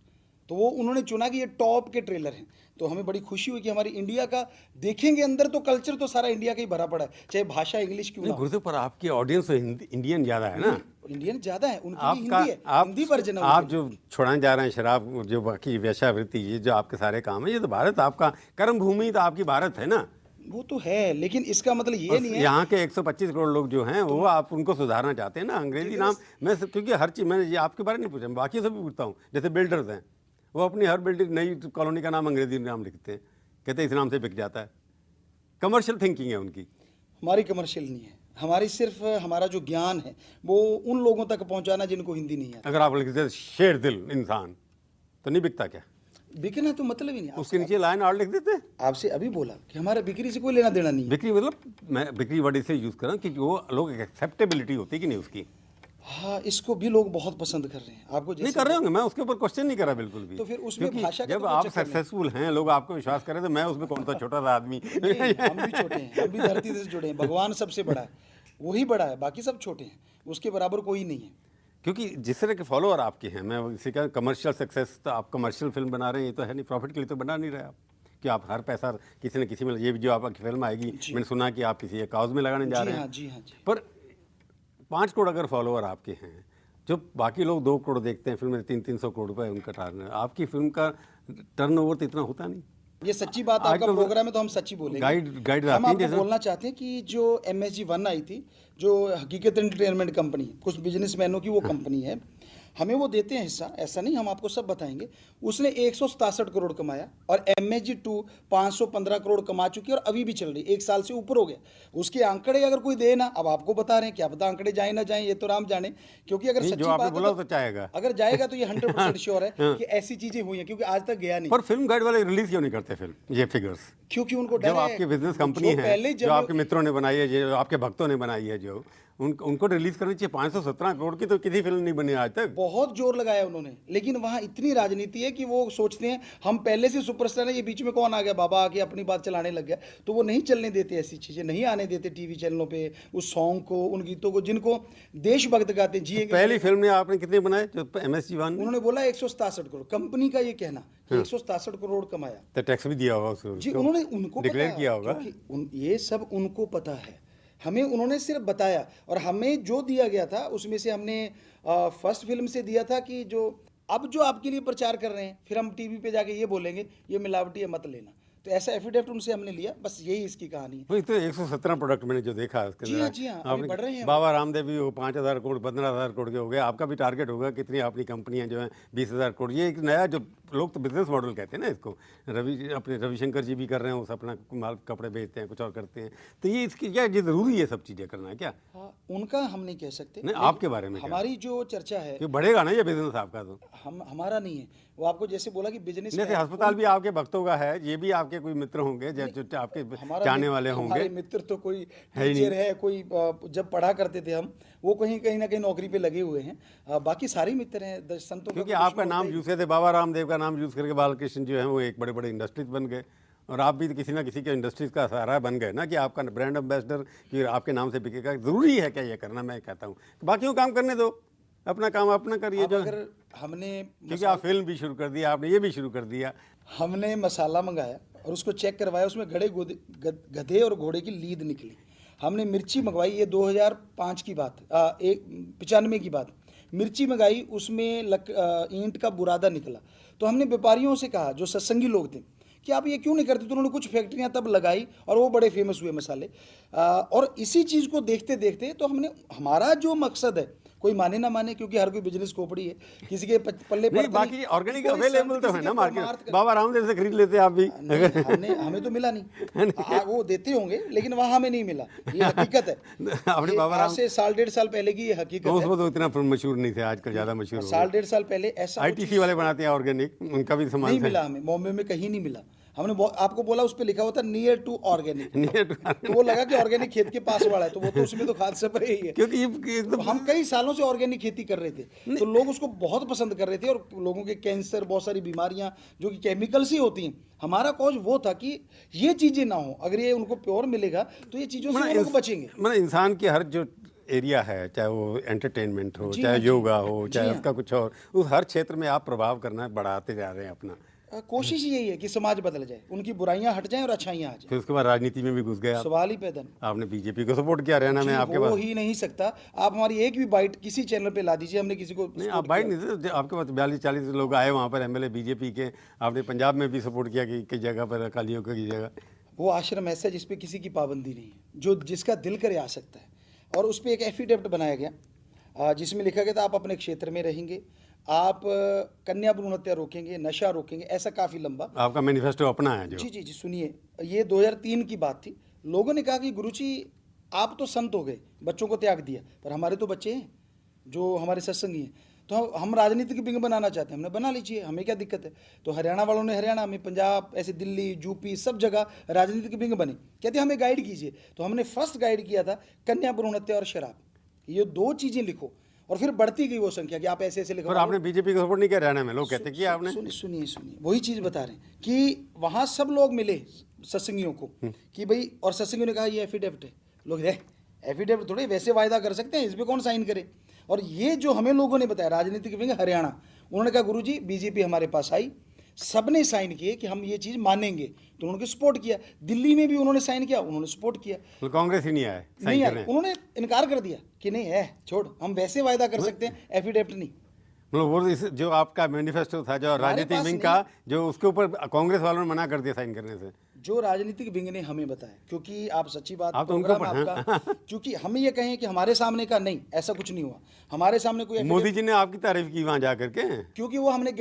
तो वो उन्होंने चुना कि ये टॉप के ट्रेलर हैं। तो हमें बड़ी खुशी हुई कि हमारी इंडिया का देखेंगे अंदर तो कल्चर तो सारा इंडिया का ही भरा पड़ा है, चाहे भाषा इंग्लिश क्यों ना हो। गुरुदेव, पर आपकी ऑडियंस तो इंडियन ज़्यादा है ना। इंडियन ज़्यादा है, उनकी भी आपका हिंदी है, हिंदी वर्जन है आप उनकी। जो छुड़ाने जा रहे हैं शराब, जो बाकी वेश्यावृत्ति, ये जो आपके सारे काम है, ये तो भारत आपका कर्म भूमि, तो आपकी भारत है ना। वो तो है, लेकिन इसका मतलब ये नहीं है। यहाँ के 125 करोड़ लोग जो हैं वो आप उनको सुधारना चाहते हैं ना अंग्रेजी नाम। मैं क्योंकि हर चीज़, मैंने ये आपके बारे में नहीं पूछा, बाकी से भी पूछता हूँ। जैसे बिल्डर्स हैं, वो अपनी हर बिल्डिंग, नई कॉलोनी का नाम अंग्रेजी नाम लिखते हैं, कहते हैं इस नाम से बिक जाता है। कमर्शियल थिंकिंग है उनकी। हमारी कमर्शियल नहीं है, हमारी सिर्फ हमारा जो ज्ञान है वो उन लोगों तक पहुंचाना जिनको हिंदी नहीं है। अगर आप लिखते शेर दिल इंसान, तो नहीं बिकता क्या? बिकना तो मतलब ही नहीं। उसके नीचे लाइन और लिख देते। आपसे अभी बोला कि हमारा बिक्री से कोई लेना देना नहीं है। बिक्री मतलब, मैं बिक्री वर्ड इसे यूज़ कर रहा हूँ कि वो लोग एक्सेप्टेबिलिटी होती है कि नहीं उसकी। हाँ, इसको भी लोग बहुत पसंद कर रहे हैं। आपको नहीं कर रहे होंगे, मैं उसके ऊपर क्वेश्चन नहीं कर रहा बिल्कुल भी। तो फिर उसमें क्योंकि भाषा का जब तो आप कोई चक्कर नहीं। सक्सेसफुल हैं, लोग आपको विश्वास करें, तो मैं उसमें कौन सा छोटा सा आदमी। नहीं, हम भी छोटे हैं, हम भी धरती से जुड़े हैं। भगवान सबसे बड़ा है, वही बड़ा है, बाकी सब छोटे हैं, उसके बराबर कोई नहीं है। क्योंकि जिस तरह के फॉलोअर आपके हैं, मैं इसी का कमर्शियल सक्सेस, तो आप कमर्शियल फिल्म बना रहे हैं, ये तो है नहीं, प्रॉफिट के लिए तो बना नहीं रहे आप, कि आप हर पैसा किसी न किसी में, ये जो आपकी फिल्म आएगी, मैंने सुना कि आप किसी काउज में लगाने जा रहे हैं। जी हाँ जी। पर 5 करोड़ अगर फॉलोअर आपके हैं, जो बाकी लोग 2 करोड़ देखते हैं फिल्म में, 300 करोड़ रुपए उनका टर्न, आपकी फिल्म का टर्नओवर तो इतना होता नहीं। ये सच्ची बात, आपका प्रोग्राम है तो हम सच्ची बोलेंगे। गाइड हम आपको बोलना चाहते हैं कि जो MSG 1 आई थी, जो हकीकत एंटरटेनमेंट कंपनी, कुछ बिजनेसमैनों की वो कंपनी है, हमें वो देते हैं हिस्सा, ऐसा नहीं, हम आपको सब बताएंगे। उसने 167 करोड़ कमाया, और MSG 2 515 करोड़ कमा चुकी है, और अभी भी चल रही, 1 साल से ऊपर हो गया। उसके आंकड़े अगर कोई दे ना, अब आपको बता रहे हैं, क्या पता आंकड़े जाए ना जाए, ये तो राम जाने। क्योंकि अगर सच्ची बात है बोला तो चाहेगा, अगर जाएगा तो ये 100% श्योर है कि ऐसी चीजें हुई हैं, क्योंकि आज तक गया नहीं। पर फिल्म गाइड वाले रिलीज क्यों नहीं करते फिल्म ये फिगर्स? क्योंकि उनको डर जब है। आपकी बिजनेस कंपनी है, जो आपके मित्रों ने बनाई है, जो आपके भक्तों ने बनाई है, जो उनको रिलीज करनी चाहिए। 517 करोड़ की तो किसी फिल्म नहीं बनी आज तक। बहुत जोर लगाया उन्होंने, लेकिन वहाँ इतनी राजनीति है कि वो सोचते हैं हम पहले से सुपरस्टार है, ये बीच में कौन आ गया, बाबा आके अपनी बात चलाने लग गया, तो वो नहीं चलने देते, ऐसी चीजें नहीं आने देते टीवी चैनलों पे, उस सॉन्ग को, उन गीतों को जिनको देशभक्त गाते हैं। जी, पहली फिल्म ने आपने कितने बनाए जो MSG 1? उन्होंने बोला 167 करोड़, कंपनी का ये कहना कि 167 करोड़ कमाया। तो टैक्स भी दिया होगा उसको, जी उन्होंने, उनको डिक्लेयर पता, किया होगा। क्योंकि ये सब उनको पता है, हमें उन्होंने सिर्फ बताया। और हमें जो दिया गया था उसमें से हमने फर्स्ट फिल्म से दिया था कि जो अब जो आपके लिए प्रचार कर रहे हैं, फिर हम टीवी पे जाके ये बोलेंगे ये मिलावटी है, मत लेना। तो ऐसा एफिडेविट उनसे हमने लिया, बस यही इसकी कहानी है। वही तो 117 प्रोडक्ट मैंने जो देखा उसके जी अंदर। हाँ, जी हाँ, अभी बढ़ रहे हैं। बाबा रामदेव भी वो 5,000 करोड़ 15,000 करोड़ के हो गए। आपका भी टारगेट होगा, कितनी अपनी कंपनियां जो हैं 20,000 करोड़। ये एक नया जो लोग तो बिजनेस मॉडल कहते हैं ना इसको, अपने रविशंकर जी भी कर रहे हैं, उस अपना माल कपड़े बेचते हैं, कुछ और करते हैं। तो ये इसकी क्या ये ज़रूरी है सब चीज़ें करना है क्या? हाँ, उनका हम नहीं कह सकते, नहीं, आपके बारे में क्या? हमारी जो चर्चा है, ये बढ़ेगा ना ये बिजनेस आपका? तो हम, हमारा नहीं है वो। आपको जैसे बोला कि बिजनेस जैसे अस्पताल भी आपके भक्तों का है, ये भी आपके कोई मित्र होंगे जो आपके चाहने वाले होंगे। हमारे मित्र तो कोई टीचर है, कोई जब पढ़ा करते थे हम, वो कहीं कहीं ना कहीं नौकरी पे लगे हुए हैं। बाकी सारे मित्र हैं संतों। क्योंकि आपका नाम यूज थे, बाबा रामदेव का नाम यूज करके बालकृष्ण जो है वो एक बड़े बड़े इंडस्ट्रीज बन गए, और आप भी तो किसी ना किसी के इंडस्ट्रीज का सहारा बन गए ना, कि आपका ब्रांड एम्बेसडर कि आपके नाम से बिकेगा। जरूरी है क्या ये करना? मैं कहता हूँ बाकियों काम करने दो, अपना काम अपना करिए। जो अगर हमने, क्योंकि आप फिल्म भी शुरू कर दिया, आपने ये भी शुरू कर दिया। हमने मसाला मंगाया और उसको चेक करवाया, उसमें गधे और घोड़े की लीद निकली। हमने मिर्ची मंगवाई, ये 2005 की बात, 95 की बात। मिर्ची मंगाई, उसमें ईंट का बुरादा निकला। तो हमने व्यापारियों से कहा, जो सत्संगी लोग थे, कि आप ये क्यों नहीं करते? तो उन्होंने कुछ फैक्ट्रियां तब लगाई और वो बड़े फेमस हुए मसाले। और इसी चीज़ को देखते देखते तो हमने, हमारा जो मकसद है, कोई माने ना माने, क्योंकि हर कोई बिजनेस खोपड़ी है, किसी के पल्ले नहीं, बाकी ऑर्गेनिक अवेलेबल तो है ना मार्केट। बाबा रामदेव से खरीद लेते आप भी। हमें तो मिला नहीं, वो देते होंगे, लेकिन वहाँ हमें नहीं मिला। ये हकीकत है। अपने बाबा राम से 1.5 साल पहले की ये हकीकत है। उसमें तो इतना मशहूर नहीं थे, आजकल ज्यादा मशहूर हो गए। 1.5 साल पहले ऐसा ITC वाले बनाते हैं ऑर्गेनिक, उनका भी सामान नहीं मिला हमें, बॉम्बे में कहीं नहीं मिला। हमने आपको बोला, उस पे लिखा होता नियर टू ऑर्गेनिक, तो वो लगा कि ऑर्गेनिक खेत के पास वाला है, तो वो तो उसमें तो खाद स्प्रे ही है। क्योंकि तो हम कई सालों से ऑर्गेनिक खेती कर रहे थे, तो लोग उसको बहुत पसंद कर रहे थे, और लोगों के कैंसर, बहुत सारी बीमारियां जो कि केमिकल से होती हैं, हमारा कॉज वो था कि ये चीजें ना हो। अगर ये उनको प्योर मिलेगा तो ये चीजों से लोग बचेंगे। मतलब इंसान की हर जो एरिया है, चाहे वो एंटरटेनमेंट हो, चाहे योगा हो, चाहे उसका कुछ और, उस हर क्षेत्र में आप प्रभाव करना बढ़ाते जा रहे हैं अपना। कोशिश यही है कि समाज बदल जाए, उनकी बुराइयां हट जाएं और अच्छाइयां आ जाएं। फिर उसके बाद राजनीति में भी घुस गए आप। सवाल ही पैदा नहीं। आपने बीजेपी को सपोर्ट किया, हरियाणा में आपके पास हो ही नहीं सकता। आप हमारी एक भी बाइट किसी चैनल पे ला दीजिए, हमने किसी को नहीं, आप बाइट नहीं थे। आपके पास 42-40 लोग आए वहाँ पर, MLA बीजेपी के। आपने पंजाब में भी सपोर्ट किया कि कई जगह पर अकालियों की जगह। वो आश्रम ऐसा है जिसपे किसी की पाबंदी नहीं है, जो जिसका दिल करे आ सकता है। और उस पर एक एफिडेविट बनाया गया जिसमें लिखा गया था, आप अपने क्षेत्र में रहेंगे, आप कन्या भ्रूण हत्या रोकेंगे, नशा रोकेंगे, ऐसा काफ़ी लंबा आपका मैनिफेस्टो अपना है जो। जी जी जी, सुनिए, ये 2003 की बात थी। लोगों ने कहा कि गुरुजी आप तो संत हो गए, बच्चों को त्याग दिया, पर हमारे तो बच्चे हैं जो हमारे सत्संगी हैं, तो हम राजनीतिक विंग बनाना चाहते हैं। हमने बना लीजिए, हमें क्या दिक्कत है? तो हरियाणा वालों ने हरियाणा में, पंजाब, ऐसे दिल्ली, यूपी, सब जगह राजनीतिक विंग बने। कहते हमें गाइड कीजिए। तो हमने फर्स्ट गाइड किया था कन्या भ्रूण हत्या और शराब, ये 2 चीज़ें लिखो। और फिर बढ़ती गई वो संख्या कि आप ऐसे ऐसे लिखो। और आपने बीजेपी को सपोर्ट नहीं किया हरियाणा में? लोग कहते कि आपने। सुनिए, वही चीज़ बता रहे हैं कि वहाँ सब लोग मिले सत्संगियों को कि भाई, और सत्संगियों ने कहा ये एफिडेविट है। लोग एफिडेविट थोड़े वैसे वायदा कर सकते हैं, इस पर कौन साइन करे? और ये जो हमें लोगों ने बताया, राजनीतिक विंग हरियाणा, उन्होंने कहा गुरुजी बीजेपी हमारे पास आई, सबने साइन किए कि हम ये चीज़ मानेंगे, तो उन्होंने सपोर्ट किया। दिल्ली में भी उन्होंने साइन किया, उन्होंने सपोर्ट किया। तो कांग्रेस ही नहीं आया, नहीं आया, उन्होंने इनकार कर दिया कि नहीं है, छोड़, हम वैसे वायदा कर सकते हैं, एफिडेविट नहीं। मतलब वो जो आपका मैनिफेस्टो था, जो राजनीतिक विंग का, जो उसके ऊपर कांग्रेस वालों ने मना कर दिया साइन करने से। जो राजनीतिक विंग ने हमें बताया, क्योंकि आप सच्ची बात, आप तो प्रोग्राम आपका, क्योंकि हम ये कहें कि हमारे सामने का नहीं, ऐसा कुछ नहीं हुआ। हमारे सामने कोई मोदी जी ने आपकी तारीफ की वहां जाकर के, क्योंकि वो हमने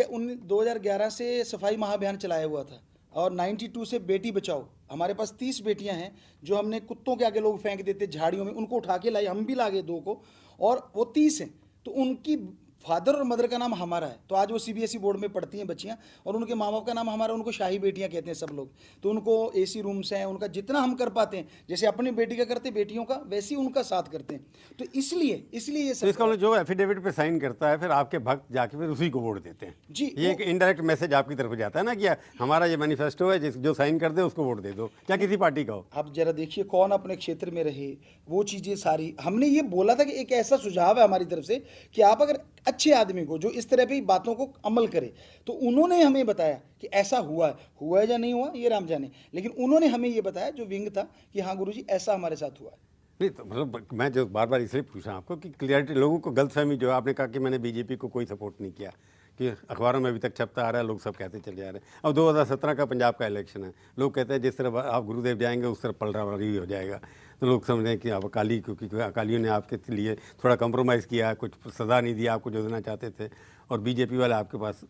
2011 से सफाई महाअभियान चलाया हुआ था, और 92 से बेटी बचाओ। हमारे पास 30 बेटियां हैं जो हमने, कुत्तों के आगे लोग फेंक देते झाड़ियों में, उनको उठा के लाए, हम भी ला गए 2 को, और वो 30 हैं। तो उनकी फादर और मदर का नाम हमारा है, तो आज वो CBSE बोर्ड में पढ़ती हैं बच्चियां, और उनके माँ बाप का नाम हमारा, उनको शाही बेटियां कहते हैं सब लोग। तो उनको AC रूम्स हैं, उनका जितना हम कर पाते हैं, जैसे अपनी बेटी का करते बेटियों का, वैसे ही उनका साथ करते हैं। तो इसलिए ये सब, तो इसका जो एफिडेविट पे साइन करता है, फिर आपके भक्त जाके फिर उसी को वोट देते हैं जी। ये एक इनडायरेक्ट मैसेज आपकी तरफ जाता है ना, कि हमारा ये मैनिफेस्टो है, जो साइन कर दे उसको वोट दे दो, क्या किसी पार्टी का हो। आप जरा देखिए कौन अपने क्षेत्र में रहे, वो चीज़ें सारी हमने ये बोला था कि एक ऐसा सुझाव है हमारी तरफ से कि आप अगर अच्छे आदमी को जो इस तरह की बातों को अमल करे। तो उन्होंने हमें बताया कि ऐसा हुआ है या नहीं हुआ ये राम जाने, लेकिन उन्होंने हमें ये बताया जो विंग था कि हाँ गुरुजी ऐसा हमारे साथ हुआ है। नहीं तो मतलब मैं जो बार बार इसलिए पूछा आपको कि क्लियरिटी, लोगों को गलतफहमी जो आपने कहा कि मैंने बीजेपी को कोई सपोर्ट नहीं किया, कि अखबारों में अभी तक छपता आ रहा है, लोग सब कहते चले जा रहे हैं। अब 2017 का पंजाब का इलेक्शन है, लोग कहते हैं जिस तरह आप गुरुदेव जाएंगे उस तरह पलटावारी हो जाएगा, तो लोग समझ रहे हैं कि आप अकाली, क्योंकि अकालियों ने आपके लिए थोड़ा कंप्रोमाइज़ किया, कुछ सज़ा नहीं दिया आपको जो देना चाहते थे, और बीजेपी वाले आपके पास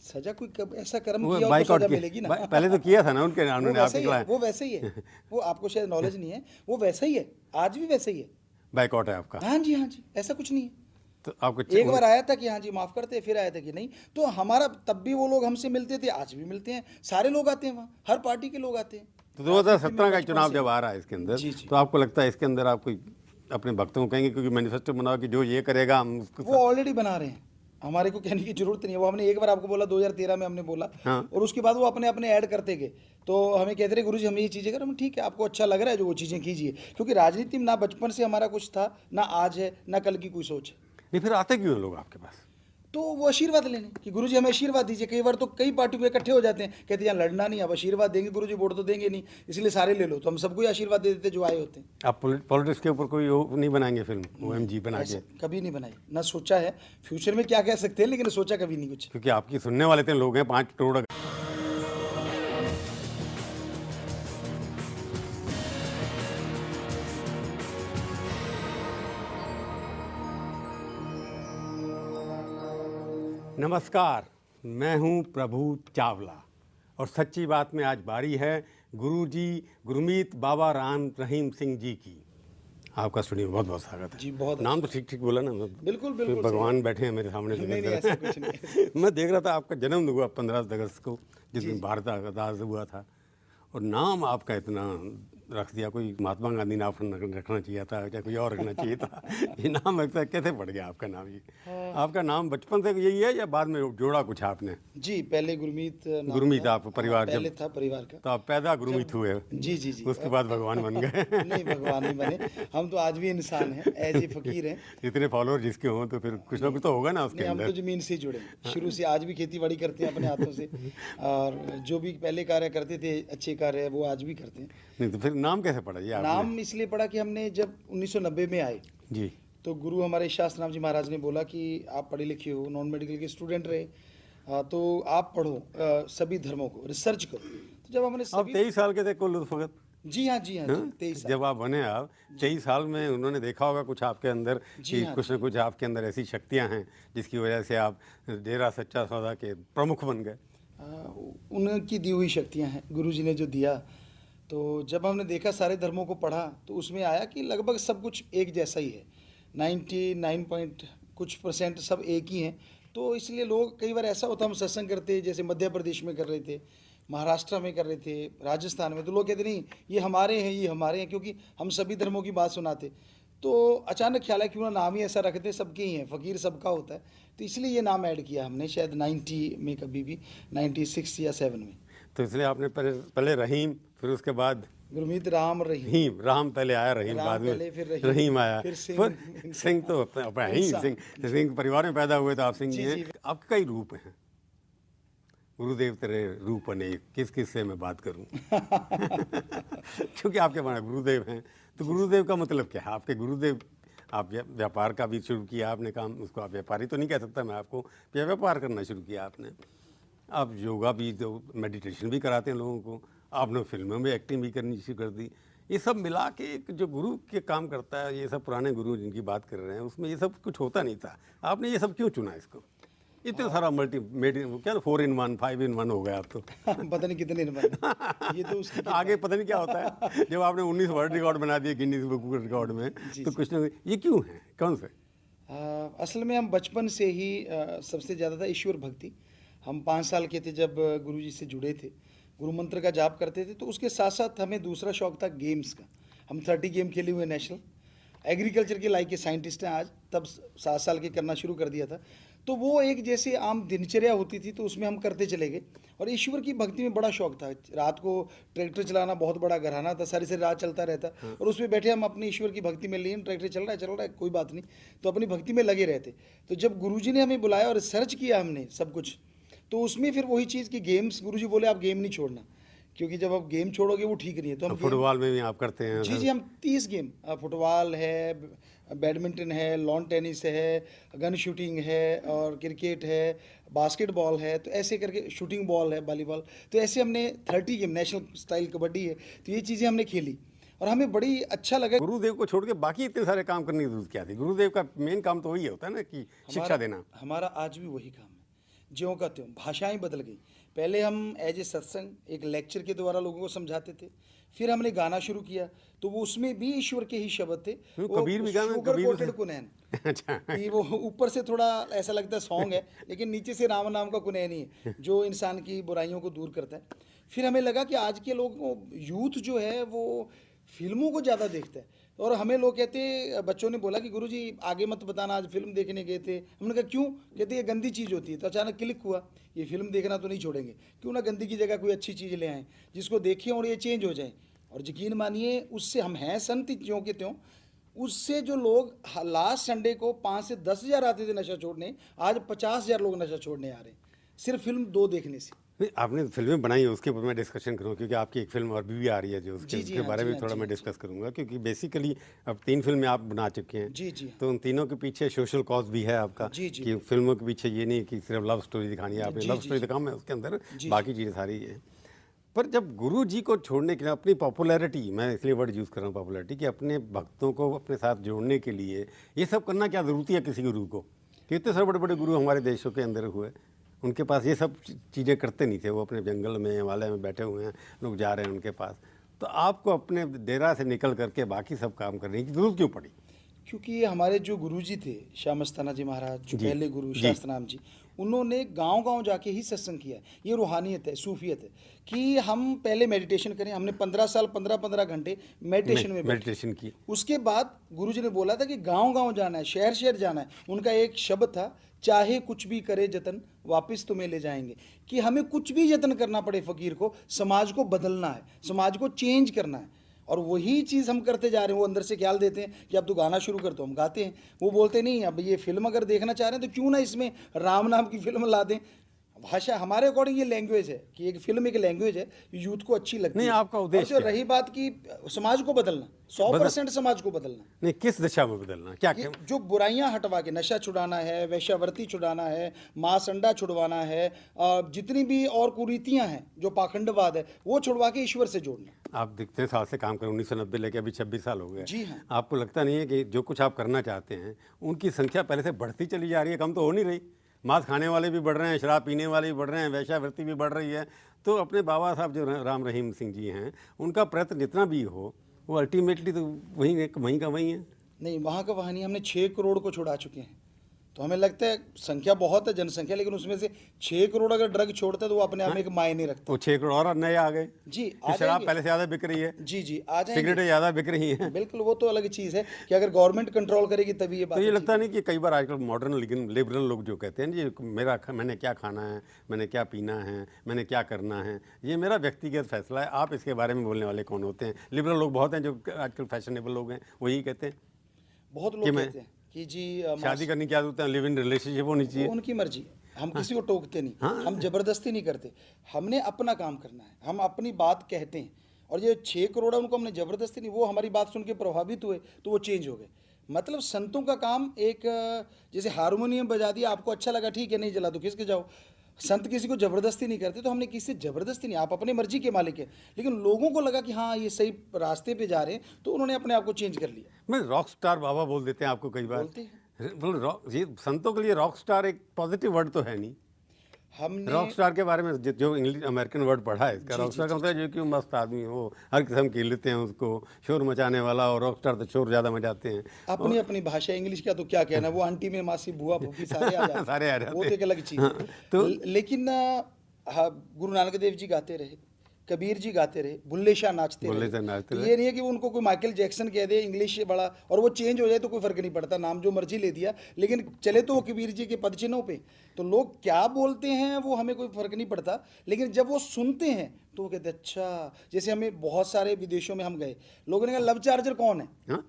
सजा कोई कब ऐसा कर्म वो किया हो तो बाइकआउट सजा किया। मिलेगी ना। पहले तो किया था ना उनके, वो उन्होंने वैसे आपके ही है, खिलाफ वो वैसे ही है, वो आपको शायद नॉलेज नहीं है, वो वैसा ही है, आज भी वैसे ही है। बाइकआउट है आपका। हाँ जी, ऐसा कुछ नहीं है। तो आपको एक बार आया था कि हाँ जी माफ करते, फिर आया था कि नहीं। तो हमारा तब भी वो लोग हमसे मिलते थे, आज भी मिलते हैं, सारे लोग आते हैं वहाँ, हर पार्टी के लोग आते हैं। तो 2017 का चुनाव जब आ रहा है इसके अंदर, जी, जी। तो आपको लगता है इसके अंदर आप कोई अपने भक्तों को कहेंगे, क्योंकि मैनिफेस्टो बनाओ कि जो ये करेगा हम उसको वो ऑलरेडी बना रहे हैं, हमारे को कहने की जरूरत नहीं है। वो हमने एक बार आपको बोला, 2013 में हमने बोला, हाँ। और उसके बाद वो अपने अपने ऐड करते गए। तो हमें कहते रहे गुरुजी हम ये चीज़ें करें, हम ठीक है आपको अच्छा लग रहा है जो वो चीज़ें कीजिए, क्योंकि राजनीति में ना बचपन से हमारा कुछ था, ना आज है, ना कल की कोई सोच है। नहीं, फिर आते क्यों हैं लोग आपके पास? तो वो आशीर्वाद लेने कि गुरुजी हमें आशीर्वाद दीजिए। कई बार तो कई पार्टी को इकट्ठे हो जाते हैं, कहते हैं यहाँ लड़ना नहीं, अब आशीर्वाद देंगे गुरुजी, वोट तो देंगे नहीं, इसलिए सारे ले लो। तो हम सबको ही आशीर्वाद दे देते जो आए होते हैं। आप पॉलिटिक्स के ऊपर कोई वो नहीं बनाएंगे फिल्म OMG बना के? ऐसा कभी नहीं बनाई, ना सोचा है फ्यूचर में क्या कह सकते हैं, लेकिन सोचा कभी नहीं कुछ। क्योंकि आपकी सुनने वाले इतने लोग हैं, 5 करोड़। नमस्कार, मैं हूं प्रभु चावला, और सच्ची बात में आज बारी है गुरुजी गुरमीत बाबा राम रहीम सिंह जी की। आपका स्टूडियो में बहुत बहुत स्वागत है जी, बहुत नाम तो ठीक ठीक बोला ना? बिल्कुल बिल्कुल भगवान बैठे हैं मेरे सामने से। नहीं नहीं ऐसा कुछ नहीं है। मैं देख रहा था आपका जन्म हुआ 15 अगस्त को, जिस दिन भारत आज़ाद हुआ था, और नाम आपका इतना रख दिया। कोई महात्मा गांधी नाम रखना चाहिए था या कोई और रखना चाहिए था? ये नाम ऐसा कैसे पड़ गया आपका नाम? ये आपका नाम बचपन से यही है या बाद में जोड़ा कुछ आपने? जी, पहले गुरमीत नाम गुरमीत था। आप परिवार पहले जब था परिवार का। तो आप पैदा गुरमीत हुए, जी जी जी। उसके बाद भगवान बन गए? नहीं, भगवान नहीं बने, हम तो आज भी इंसान हैं, एज ए फकीर हैं। इतने फॉलोअर जिसके हों तो फिर कुछ ना कुछ तो होगा ना उसके नहीं, हम तो अंदर। जमीन से ही जुड़े हैं शुरू से, आज भी खेती बाड़ी करते हैं अपने हाथों से, और जो भी पहले कार्य करते थे अच्छे कार्य वो आज भी करते हैं। नहीं तो फिर नाम कैसे पड़ा ये आपने? नाम इसलिए पड़ा कि हमने जब 1990 में आए, जी, तो गुरु हमारे शास्त्र नाम जी महाराज ने बोला कि आप पढ़े लिखे हो, नॉन मेडिकल के स्टूडेंट रहे, तो आप पढ़ो सभी धर्मों को, रिसर्च करो। तो जब हमने आप 23 साल के थे कुल उस वक्त? जी हाँ 23 साल। जब आप बने, आप 23 साल में उन्होंने देखा होगा कुछ आपके अंदर कि हाँ, कुछ न कुछ आपके अंदर ऐसी शक्तियां हैं जिसकी वजह से आप डेरा सच्चा सौदा के प्रमुख बन गए। उनकी दी हुई शक्तियाँ हैं, गुरुजी ने जो दिया। तो जब हमने देखा, सारे धर्मों को पढ़ा, तो उसमें आया कि लगभग सब कुछ एक जैसा ही है, 99 पॉइंट कुछ % सब एक ही हैं। तो इसलिए लोग, कई बार ऐसा होता, हम सत्संग करते, जैसे मध्य प्रदेश में कर रहे थे, महाराष्ट्र में कर रहे थे, राजस्थान में, तो लोग कहते नहीं ये हमारे हैं, ये हमारे हैं, क्योंकि हम सभी धर्मों की बात सुनाते। तो अचानक ख्याल है क्यों ना नाम ही ऐसा रखते, सबके ही हैं, फ़कीर सबका होता है, तो इसलिए ये नाम ऐड किया हमने, शायद 90 में, कभी भी 96 या 7 में। तो इसलिए आपने पहले रहीम, फिर उसके बाद गुरमीत राम रहीम। रहीम, राम पहले आया, रहीम राम बाद में, पहले, फिर रहीम आया, फिर फिर सिंह तो अपना ही सिंह परिवार में पैदा हुए तो आप सिंह जी हैं। आपके कई रूप हैं, गुरुदेव तेरे रूप अनेक, किस किस से मैं बात करूं? क्योंकि आपके हमारे गुरुदेव हैं, तो गुरुदेव का मतलब क्या है? आपके गुरुदेव, आप व्यापार का भी शुरू किया आपने काम, उसको आप व्यापारी तो नहीं कह सकता मैं आपको, व्यापार करना शुरू किया आपने। आप योगा भी, जो मेडिटेशन भी कराते हैं लोगों को, आपने फिल्मों में एक्टिंग भी करनी शुरू कर दी। ये सब मिला के एक जो गुरु के काम करता है, ये सब पुराने गुरु जिनकी बात कर रहे हैं, उसमें ये सब कुछ होता नहीं था। आपने ये सब क्यों चुना इसको? इतना सारा क्या 4 in 1 5 in 1 हो गया आप तो। पता नहीं कितने ये तो उसकी आगे पता नहीं क्या होता है। जब आपने 19 वर्ल्ड रिकॉर्ड बना दिए गिनीज बुक रिकॉर्ड में, तो कुछ ना, ये क्यों है, कौन से? असल में हम बचपन से ही सबसे ज़्यादा था ईश्वर भक्ति। हम 5 साल के थे जब गुरुजी से जुड़े थे, गुरु मंत्र का जाप करते थे, तो उसके साथ साथ हमें दूसरा शौक था गेम्स का। हम 30 गेम खेले हुए नेशनल, एग्रीकल्चर के लाइक के साइंटिस्ट हैं आज, तब 7 साल के करना शुरू कर दिया था। तो वो एक जैसे आम दिनचर्या होती थी, तो उसमें हम करते चले गए। और ईश्वर की भक्ति में बड़ा शौक था। रात को ट्रैक्टर चलाना बहुत बड़ा घराना था, सारी सारी रात चलता रहता। और उसमें बैठे हम अपनी ईश्वर की भक्ति में लीन, ट्रैक्टर चल रहा है कोई बात नहीं, तो अपनी भक्ति में लगे रहते। तो जब गुरुजी ने हमें बुलाया और सर्च किया हमने सब कुछ, तो उसमें फिर वही चीज़ की गेम्स, गुरुजी बोले आप गेम नहीं छोड़ना, क्योंकि जब आप गेम छोड़ोगे वो ठीक नहीं है। तो हम फुटबॉल में भी आप करते हैं? जी जी, हम 30 गेम, फुटबॉल है, बैडमिंटन है, लॉन टेनिस है, गन शूटिंग है, और क्रिकेट है, बास्केटबॉल है, तो ऐसे करके शूटिंग बॉल है, वॉलीबॉल, तो ऐसे हमने 30 गेम, नेशनल स्टाइल कबड्डी है, तो ये चीज़ें हमने खेली और हमें बड़ी अच्छा लगा। गुरुदेव को छोड़ के बाकी इतने सारे काम करने की जरूरत क्या थी? गुरुदेव का मेन काम तो वही होता है ना, कि शिक्षा देना। हमारा आज भी वही काम है, ज्यों का त्यों। भाषाएं बदल गई। पहले हम एज ए सत्संग एक लेक्चर के द्वारा लोगों को समझाते थे, फिर हमने गाना शुरू किया, तो वो उसमें भी ईश्वर के ही शब्द थे। वो कबीर भी गाना, शुगर कबीर कोटेड कुनैन, अच्छा, कि वो ऊपर से थोड़ा ऐसा लगता है सॉन्ग है, लेकिन नीचे से राम नाम का कुनैन ही है, जो इंसान की बुराइयों को दूर करता है। फिर हमें लगा कि आज के लोगों को, यूथ जो है वो फिल्मों को ज़्यादा देखता है। और हमें लोग कहते, बच्चों ने बोला कि गुरुजी आगे मत बताना, आज फिल्म देखने गए थे। हमने कहा क्यों? कहते ये गंदी चीज़ होती है। तो अचानक क्लिक हुआ, ये फिल्म देखना तो नहीं छोड़ेंगे, क्यों ना गंदी की जगह कोई अच्छी चीज़ ले आएँ जिसको देखें और ये चेंज हो जाए। और यकीन मानिए, उससे हम हैं संत ज्यों के त्यों, उससे जो लोग लास्ट संडे को 5 से 10 हज़ार आते थे नशा छोड़ने, आज 50,000 लोग नशा छोड़ने आ रहे हैं, सिर्फ फिल्म 2 देखने से। नहीं, आपने फिल्में बनाई है, उसके ऊपर मैं डिस्कशन करूँगा, क्योंकि आपकी एक फिल्म और भी आ रही है जो जी, उसके हाँ, बारे जी, में हाँ, थोड़ा जी, मैं हाँ, डिस्कस करूँगा, क्योंकि बेसिकली अब 3 फिल्में आप बना चुके हैं। जी, जी, तो उन तीनों के पीछे सोशल कॉज भी है आपका, जी, जी, कि फिल्मों के पीछे ये नहीं कि सिर्फ लव स्टोरी दिखानी है, आपने जी, लव जी, स्टोरी जी, दिखाऊँ मैं उसके अंदर, जी, बाकी चीज़ें सारी हैं। पर जब गुरु जी को छोड़ने के लिए अपनी पॉपुलैरिटी, मैं इसलिए वर्ड यूज़ कर रहा हूँ पॉपुलैरिटी, कि अपने भक्तों को अपने साथ जोड़ने के लिए ये सब करना क्या ज़रूरत है किसी गुरु को? कि इतने सारे बड़े बड़े गुरु हमारे देशों के अंदर हुए, उनके पास ये सब चीज़ें करते नहीं थे, वो अपने जंगल में हिमालय में बैठे हुए हैं, लोग जा रहे हैं उनके पास। तो आपको अपने डेरा से निकल करके बाकी सब काम करने की जरूरत क्यों पड़ी? क्योंकि हमारे जो गुरुजी थे, श्याम मस्ताना जी महाराज, जो जी, पहले गुरु जी। शास्त्रनाम जी, उन्होंने गांव-गांव जाके ही सत्संग किया। ये रूहानियत है, सूफियत है, कि हम पहले मेडिटेशन करें। हमने 15 साल 15-15 घंटे मेडिटेशन में बैठे। मेडिटेशन की। उसके बाद गुरुजी ने बोला था कि गांव-गांव जाना है, शहर-शहर जाना है। उनका एक शब्द था, चाहे कुछ भी करे जतन, वापस तुम्हें ले जाएंगे। कि हमें कुछ भी यत्न करना पड़े फकीर को, समाज को बदलना है, समाज को चेंज करना है। और वही चीज़ हम करते जा रहे हैं। वो अंदर से ख्याल देते हैं कि अब तो गाना शुरू कर, तो हम गाते हैं। वो बोलते नहीं, अब ये फिल्म अगर देखना चाह रहे हैं तो क्यों ना इसमें राम नाम की फिल्म ला दें। भाषा हमारे अकॉर्डिंग ये लैंग्वेज है, कि एक फिल्म एक लैंग्वेज है, यूथ को अच्छी लगती नहीं, है। आपका उद्देश्य और जो क्या है? रही बात की समाज को बदलना, 100% समाज को बदलना, नहीं, किस दिशा में बदलना, क्या कि जो बुराइयां हटवा के, नशा छुड़ाना है, वैश्यावृत्ति छुड़ाना है, मांस अंडा छुड़वाना है, जितनी भी और कुरीतियां हैं, जो पाखंडवाद है, वो छुड़वा के ईश्वर से जोड़ना। आप कितने साल से काम कर, 1990 लेके अभी 26 साल हो गए। जी हाँ। आपको लगता नहीं है कि जो कुछ आप करना चाहते हैं उनकी संख्या पहले से बढ़ती चली जा रही है, कम तो हो नहीं रही? मांस खाने वाले भी बढ़ रहे हैं, शराब पीने वाले भी बढ़ रहे हैं, वैश्यावृत्ति भी बढ़ रही है। तो अपने बाबा साहब जो राम रहीम सिंह जी हैं, उनका प्रयत्न जितना भी हो, वो अल्टीमेटली तो वहीं का वहीं है। नहीं, वहाँ का वहाँ नहीं, हमने 6 करोड़ को छुड़ा चुके हैं। तो हमें लगता है संख्या बहुत है, जनसंख्या, लेकिन उसमें से 6 करोड़ अगर ड्रग छोड़ता है तो वो अपने आप में एक मायने रखता वो 6 करोड़ और नए आ गए। जी, कि आ शराब जाएंगे। पहले से ज़्यादा बिक रही है, जी जी, आ जाएंगे। सिगरेटें ज़्यादा बिक रही हैं। बिल्कुल, वो तो अलग चीज़ है कि अगर गवर्नमेंट कंट्रोल करेगी तभी ये बात तो ये ठीक लगता नहीं कि कई बार आजकल मॉडर्न लेकिन लिबरल लोग जो कहते हैं ये मैंने क्या खाना है, मैंने क्या पीना है, मैंने क्या करना है, ये मेरा व्यक्तिगत फैसला है, आप इसके बारे में बोलने वाले कौन होते हैं? लिबरल लोग बहुत हैं जो आजकल फैशनेबल लोग हैं, वही कहते हैं बहुत लोग कि मैं कहते हैं कि जी शादी करने की क्या जरूरत है, लिव इन रिलेशनशिप होनी चाहिए। वो उनकी मर्जी है। हम किसी को टोकते नहीं, हाँ। हम जबरदस्ती नहीं करते। हमने अपना काम करना है, हम अपनी बात कहते हैं। और ये 6 करोड़ है, उनको हमने जबरदस्ती नहीं, वो हमारी बात सुन के प्रभावित हुए तो वो चेंज हो गए। मतलब संतों का काम एक, जैसे हारमोनियम बजा दिया, आपको अच्छा लगा, ठीक है, नहीं जला तो खिसक जाओ। संत किसी को जबरदस्ती नहीं करते, तो हमने किसी से जबरदस्ती नहीं, आप अपने मर्जी के मालिक हैं। लेकिन लोगों को लगा कि हाँ ये सही रास्ते पे जा रहे हैं, तो उन्होंने अपने आप को चेंज कर लिया। मैं रॉक स्टार बाबा बोल देते हैं आपको कई बार। बोलते हैं। ये संतों के लिए रॉक स्टार एक पॉजिटिव वर्ड तो है नहीं। हमने रॉक स्टार के बारे में जो इंग्लिश अमेरिकन वर्ड पढ़ा है इसका, रॉक स्टार का मतलब है जो कि मस्त आदमी हो, हर किस्म की लेते हैं उसको, शोर मचाने वाला, और रॉक स्टार तो शोर ज़्यादा मचाते हैं। अपनी अपनी भाषा, इंग्लिश का तो क्या कहना, वो आंटी में मासी बुआ फूफी सारे आ जाते सारे आ जाते वो तो एक अलग चीज़ है। तो लेकिन हाँ, गुरु नानक देव जी गाते रहे, कबीर जी गाते रहे, बुल्ले शाह नाचते बुल्ले रहे। शाह नाचते तो रहे। ये नहीं है कि वो उनको कोई माइकल जैक्सन कह दे इंग्लिश बड़ा और वो चेंज हो जाए तो कोई फर्क नहीं पड़ता, नाम जो मर्जी ले दिया, लेकिन चले तो वो कबीर जी के पदचिन्हों पे। तो लोग क्या बोलते हैं वो हमें कोई फर्क नहीं पड़ता, लेकिन जब वो सुनते हैं तो वो कहते हैं अच्छा। जैसे हमें बहुत सारे विदेशों में हम गए, लोगों ने कहा लव चार्जर कौन है? हाँ?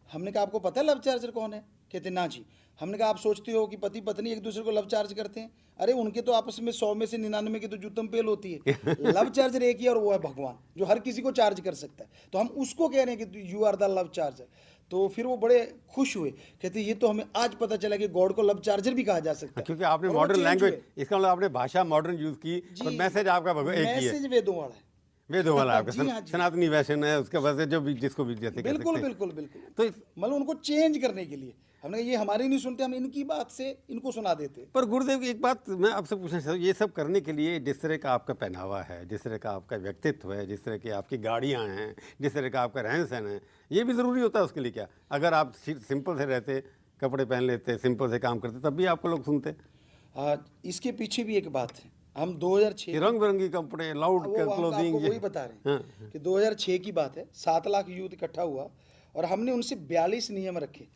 हमने कहा आपको पता है लव चार्जर कौन है? कहते ना जी। हमने कहा आप सोचते हो कि पति पत्नी एक दूसरे को लव चार्ज करते हैं? अरे उनके तो आपस में 100 में से 99 की तो जूतम पेल होती है। लव चार्जर एक ही और वो है भगवान, जो हर किसी को चार्ज कर सकता है। तो हम उसको कह रहे हैं कि you are the love charger. तो फिर वो बड़े खुश हुए, कहते ये तो हमें आज पता चला कि गॉड को लव चार्जर भी कहा जा सकता है। क्योंकि आपने और वो मॉडर्न change लैंग्वेज, हुए। इसका मतलब आपने भाषा मॉडर्न यूज की, पर मैसेज आपका एक ही है, मैसेज वेदों वाला है। वेदों वाला आपका जी हाँ, जी। सनातनी वैशन है, उसके वजह से जो भी जिसको भी जैसे कह बिल्कुल सकते हैं। बिल्कुल बिल्कुल। तो मतलब उनको चेंज करने के लिए हमने कहा ये हमारी नहीं सुनते, हम इनकी बात से इनको सुना देते। पर गुरुदेव की एक बात मैं आपसे पूछना चाहता हूँ, ये सब करने के लिए जिस तरह का आपका पहनावा है, जिस तरह का आपका व्यक्तित्व है, जिस तरह की आपकी गाड़ियाँ हैं, जिस तरह का आपका रहन सहन है, ये भी ज़रूरी होता है उसके लिए क्या? अगर आप सिंपल से रहते, कपड़े पहन लेते, सिंपल से काम करते, तब भी आपको लोग सुनते? इसके पीछे भी एक बात है। हम 2006 रंग बिरंगी कपड़े, लाउड वो हम क्लोथिंग, आपको वही बता रहे हैं कि 2006 की बात है। 7 लाख यूथ इकट्ठा हुआ और हमने उनसे 42 नियम रखे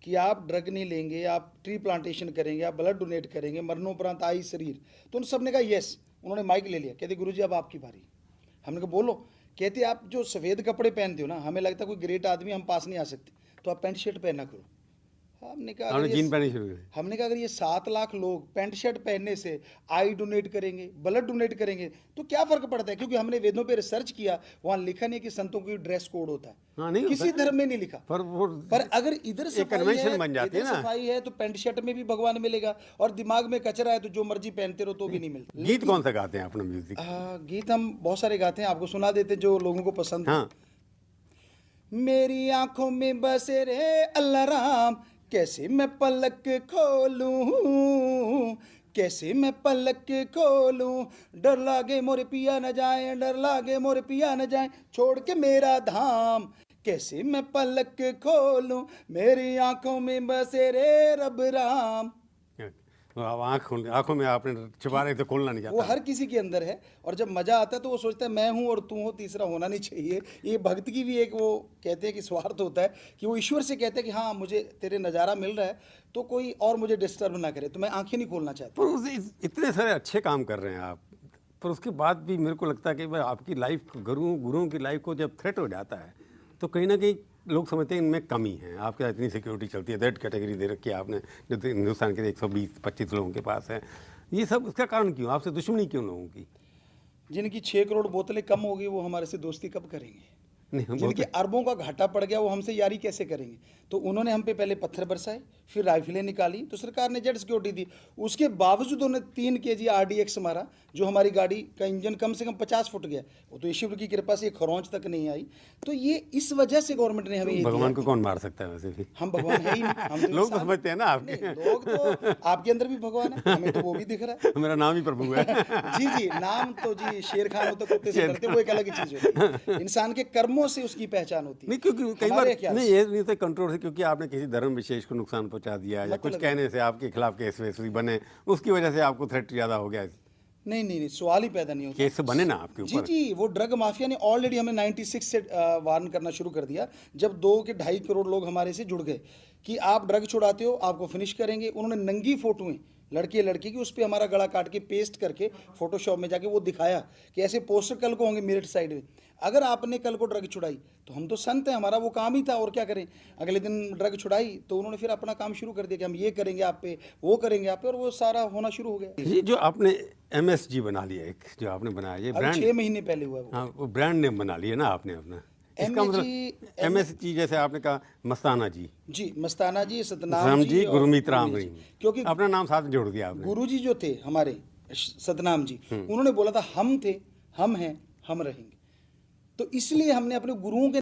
कि आप ड्रग नहीं लेंगे, आप ट्री प्लांटेशन करेंगे, आप ब्लड डोनेट करेंगे, मरणोपरांत आई शरीर। तो उन सब ने कहा यस। उन्होंने माइक ले लिया, कहते गुरुजी अब आपकी बारी। हमने कहा बोलो। कहते आप जो सफ़ेद कपड़े पहनते हो ना, हमें लगता है कोई ग्रेट आदमी हम पास नहीं आ सकते, तो आप पैंट शर्ट पहना करो। हमने कहा आपने जीन पहनी शुरू करी। हमने कहा अगर ये 7 लाख लोग पैंट शर्ट पहनने से आई डोनेट करेंगे, ब्लड डोनेट करेंगे, तो क्या फर्क पड़ता है? क्योंकि हमने वेदों पे रिसर्च किया, वहाँ लिखा नहीं कि संतों की ड्रेस कोड होता है। हाँ, नहीं किसी धर्म में नहीं लिखा। पर अगर इधर कन्वेंशन बन जाती है ना। सफाई है तो पैंट शर्ट में भी भगवान मिलेगा, और दिमाग में कचरा है तो जो मर्जी पहनते रहो तो भी नहीं मिलता। गीत कौन सा गाते हैं अपना म्यूजिक? गीत हम बहुत सारे गाते हैं, आपको सुना देते जो लोगों को पसंद है। हाँ। मेरी आंखों में बसे रे अल्लाह राम, कैसे मैं पलक खोलूं, कैसे मैं पलक खोलूं, डर लागे मोरे पिया न जाए, डर लागे मोरे पिया न जाए, छोड़ के मेरा धाम, कैसे मैं पलक खोलूं, मेरी आंखों में बसे रे रब राम। आंखों में आपने छुपा रहे तो खोलना नहीं वो चाहता। हर किसी के अंदर है, और जब मजा आता है तो वो सोचता है मैं हूँ और तू हो, तीसरा होना नहीं चाहिए। ये भक्त की भी एक वो कहते हैं कि स्वार्थ होता है कि वो ईश्वर से कहते हैं कि हाँ मुझे तेरे नज़ारा मिल रहा है तो कोई और मुझे डिस्टर्ब ना करे, तो मैं आंखें नहीं खोलना चाहता। पर उसे इतने सारे अच्छे काम कर रहे हैं आप, पर उसके बाद भी मेरे को लगता है कि भाई आपकी लाइफ, गुरुओं की लाइफ को जब थ्रेट हो जाता है तो कहीं ना कहीं लोग समझते हैं इनमें कमी है। आपके इतनी सिक्योरिटी चलती है, दैट कैटेगरी दे रखी है आपने, जो तो हिंदुस्तान के 120-25 लोगों के पास है। ये सब इसका कारण क्यों? आपसे दुश्मनी क्यों लोगों की? जिनकी 6 करोड़ बोतलें कम होगी वो हमारे से दोस्ती कब करेंगे? नहीं, हम जिनके अरबों का घाटा पड़ गया वो हमसे यारी कैसे करेंगे? तो उन्होंने हम पे पहले पत्थर बरसाए, फिर राइफलें निकाली, तो सरकार ने जेड सिक्योरिटी दी। उसके बावजूद उन्होंने 3 kg RDX मारा, जो हमारी गाड़ी का इंजन कम से कम 50 फुट गया। वो तो ईश्वर की कृपा से खरोंच तक नहीं आई। तो ये इस वजह से गवर्नमेंट ने हमें ये भगवान दिया। को कौन मार सकता है वैसे भी? हम भगवान है ही नहीं, हम तो लोग तो इंसान समझते हैं ना आपके। नहीं, लोग तो आपके अंदर भी भगवान है, हमें तो वो भी दिख रहा है। मेरा नाम ही प्रभु है। जी जी, नाम तो जी शेर खान हो तो कुत्ते से डरते, वो एक अलग चीज होती है। इंसान के कर्मों से उसकी पहचान होती है। नहीं, क्योंकि कई बार हमारे क्या नहीं, ये नहीं तो कंट्रोल है क्योंकि आपने किसी धर्म विशेष को नुकसान पहुंचा दिया या कुछ मतलब कहने से आपके खिलाफ केस वेस भी बने, उसकी वजह से आपको थ्रेट ज़्यादा हो गया। नहीं नहीं नहीं, सवाल ही पैदा नहीं होता। केस बने ना आपके जी ऊपर? जी, वो ड्रग माफिया ने ऑलरेडी हमें 96 से वार्न करना शुरू कर दिया, जब 2 के 2.5 करोड़ लोग हमारे से जुड़ गए कि आप ड्रग छुड़ाते हो, आपको फिनिश करेंगे। उन्होंने नंगी फोटोएं लड़के लड़की की उस पर हमारा गला काट के पेस्ट करके फोटोशॉप में जाके वो दिखाया कि ऐसे पोस्टर कल को होंगे मेरिट साइड में, अगर आपने कल को ड्रग छुड़ाई तो हम तो संत हैं, हमारा वो काम ही था, और क्या करें। अगले दिन ड्रग छुड़ाई तो उन्होंने फिर अपना काम शुरू कर दिया कि हम ये करेंगे आप पे, वो करेंगे आप पे, और वो सारा होना शुरू हो गया। ये जो आपने MSG बना लिया, एक जो आपने बनाया, ये अभी ब्रांड, 6 महीने पहले हुआ है वो। हाँ, वो ब्रांड नेम बना लिया ना आपने अपना। इसका मतलब MSG, जैसे आपने कहा मस्ताना जी, जी मस्ताना जी, सतनाम राम जी, और गुरमीत राम गुरमीत रहीम, जी। क्योंकि अपना नाम साथ जोड़ दिया आपने। गुरुजी जो थे हमारे सतनाम जी, उन्होंने बोला था हम थे, हम हैं, हम रहेंगे। तो इसलिए हमने अपने गुरुओं के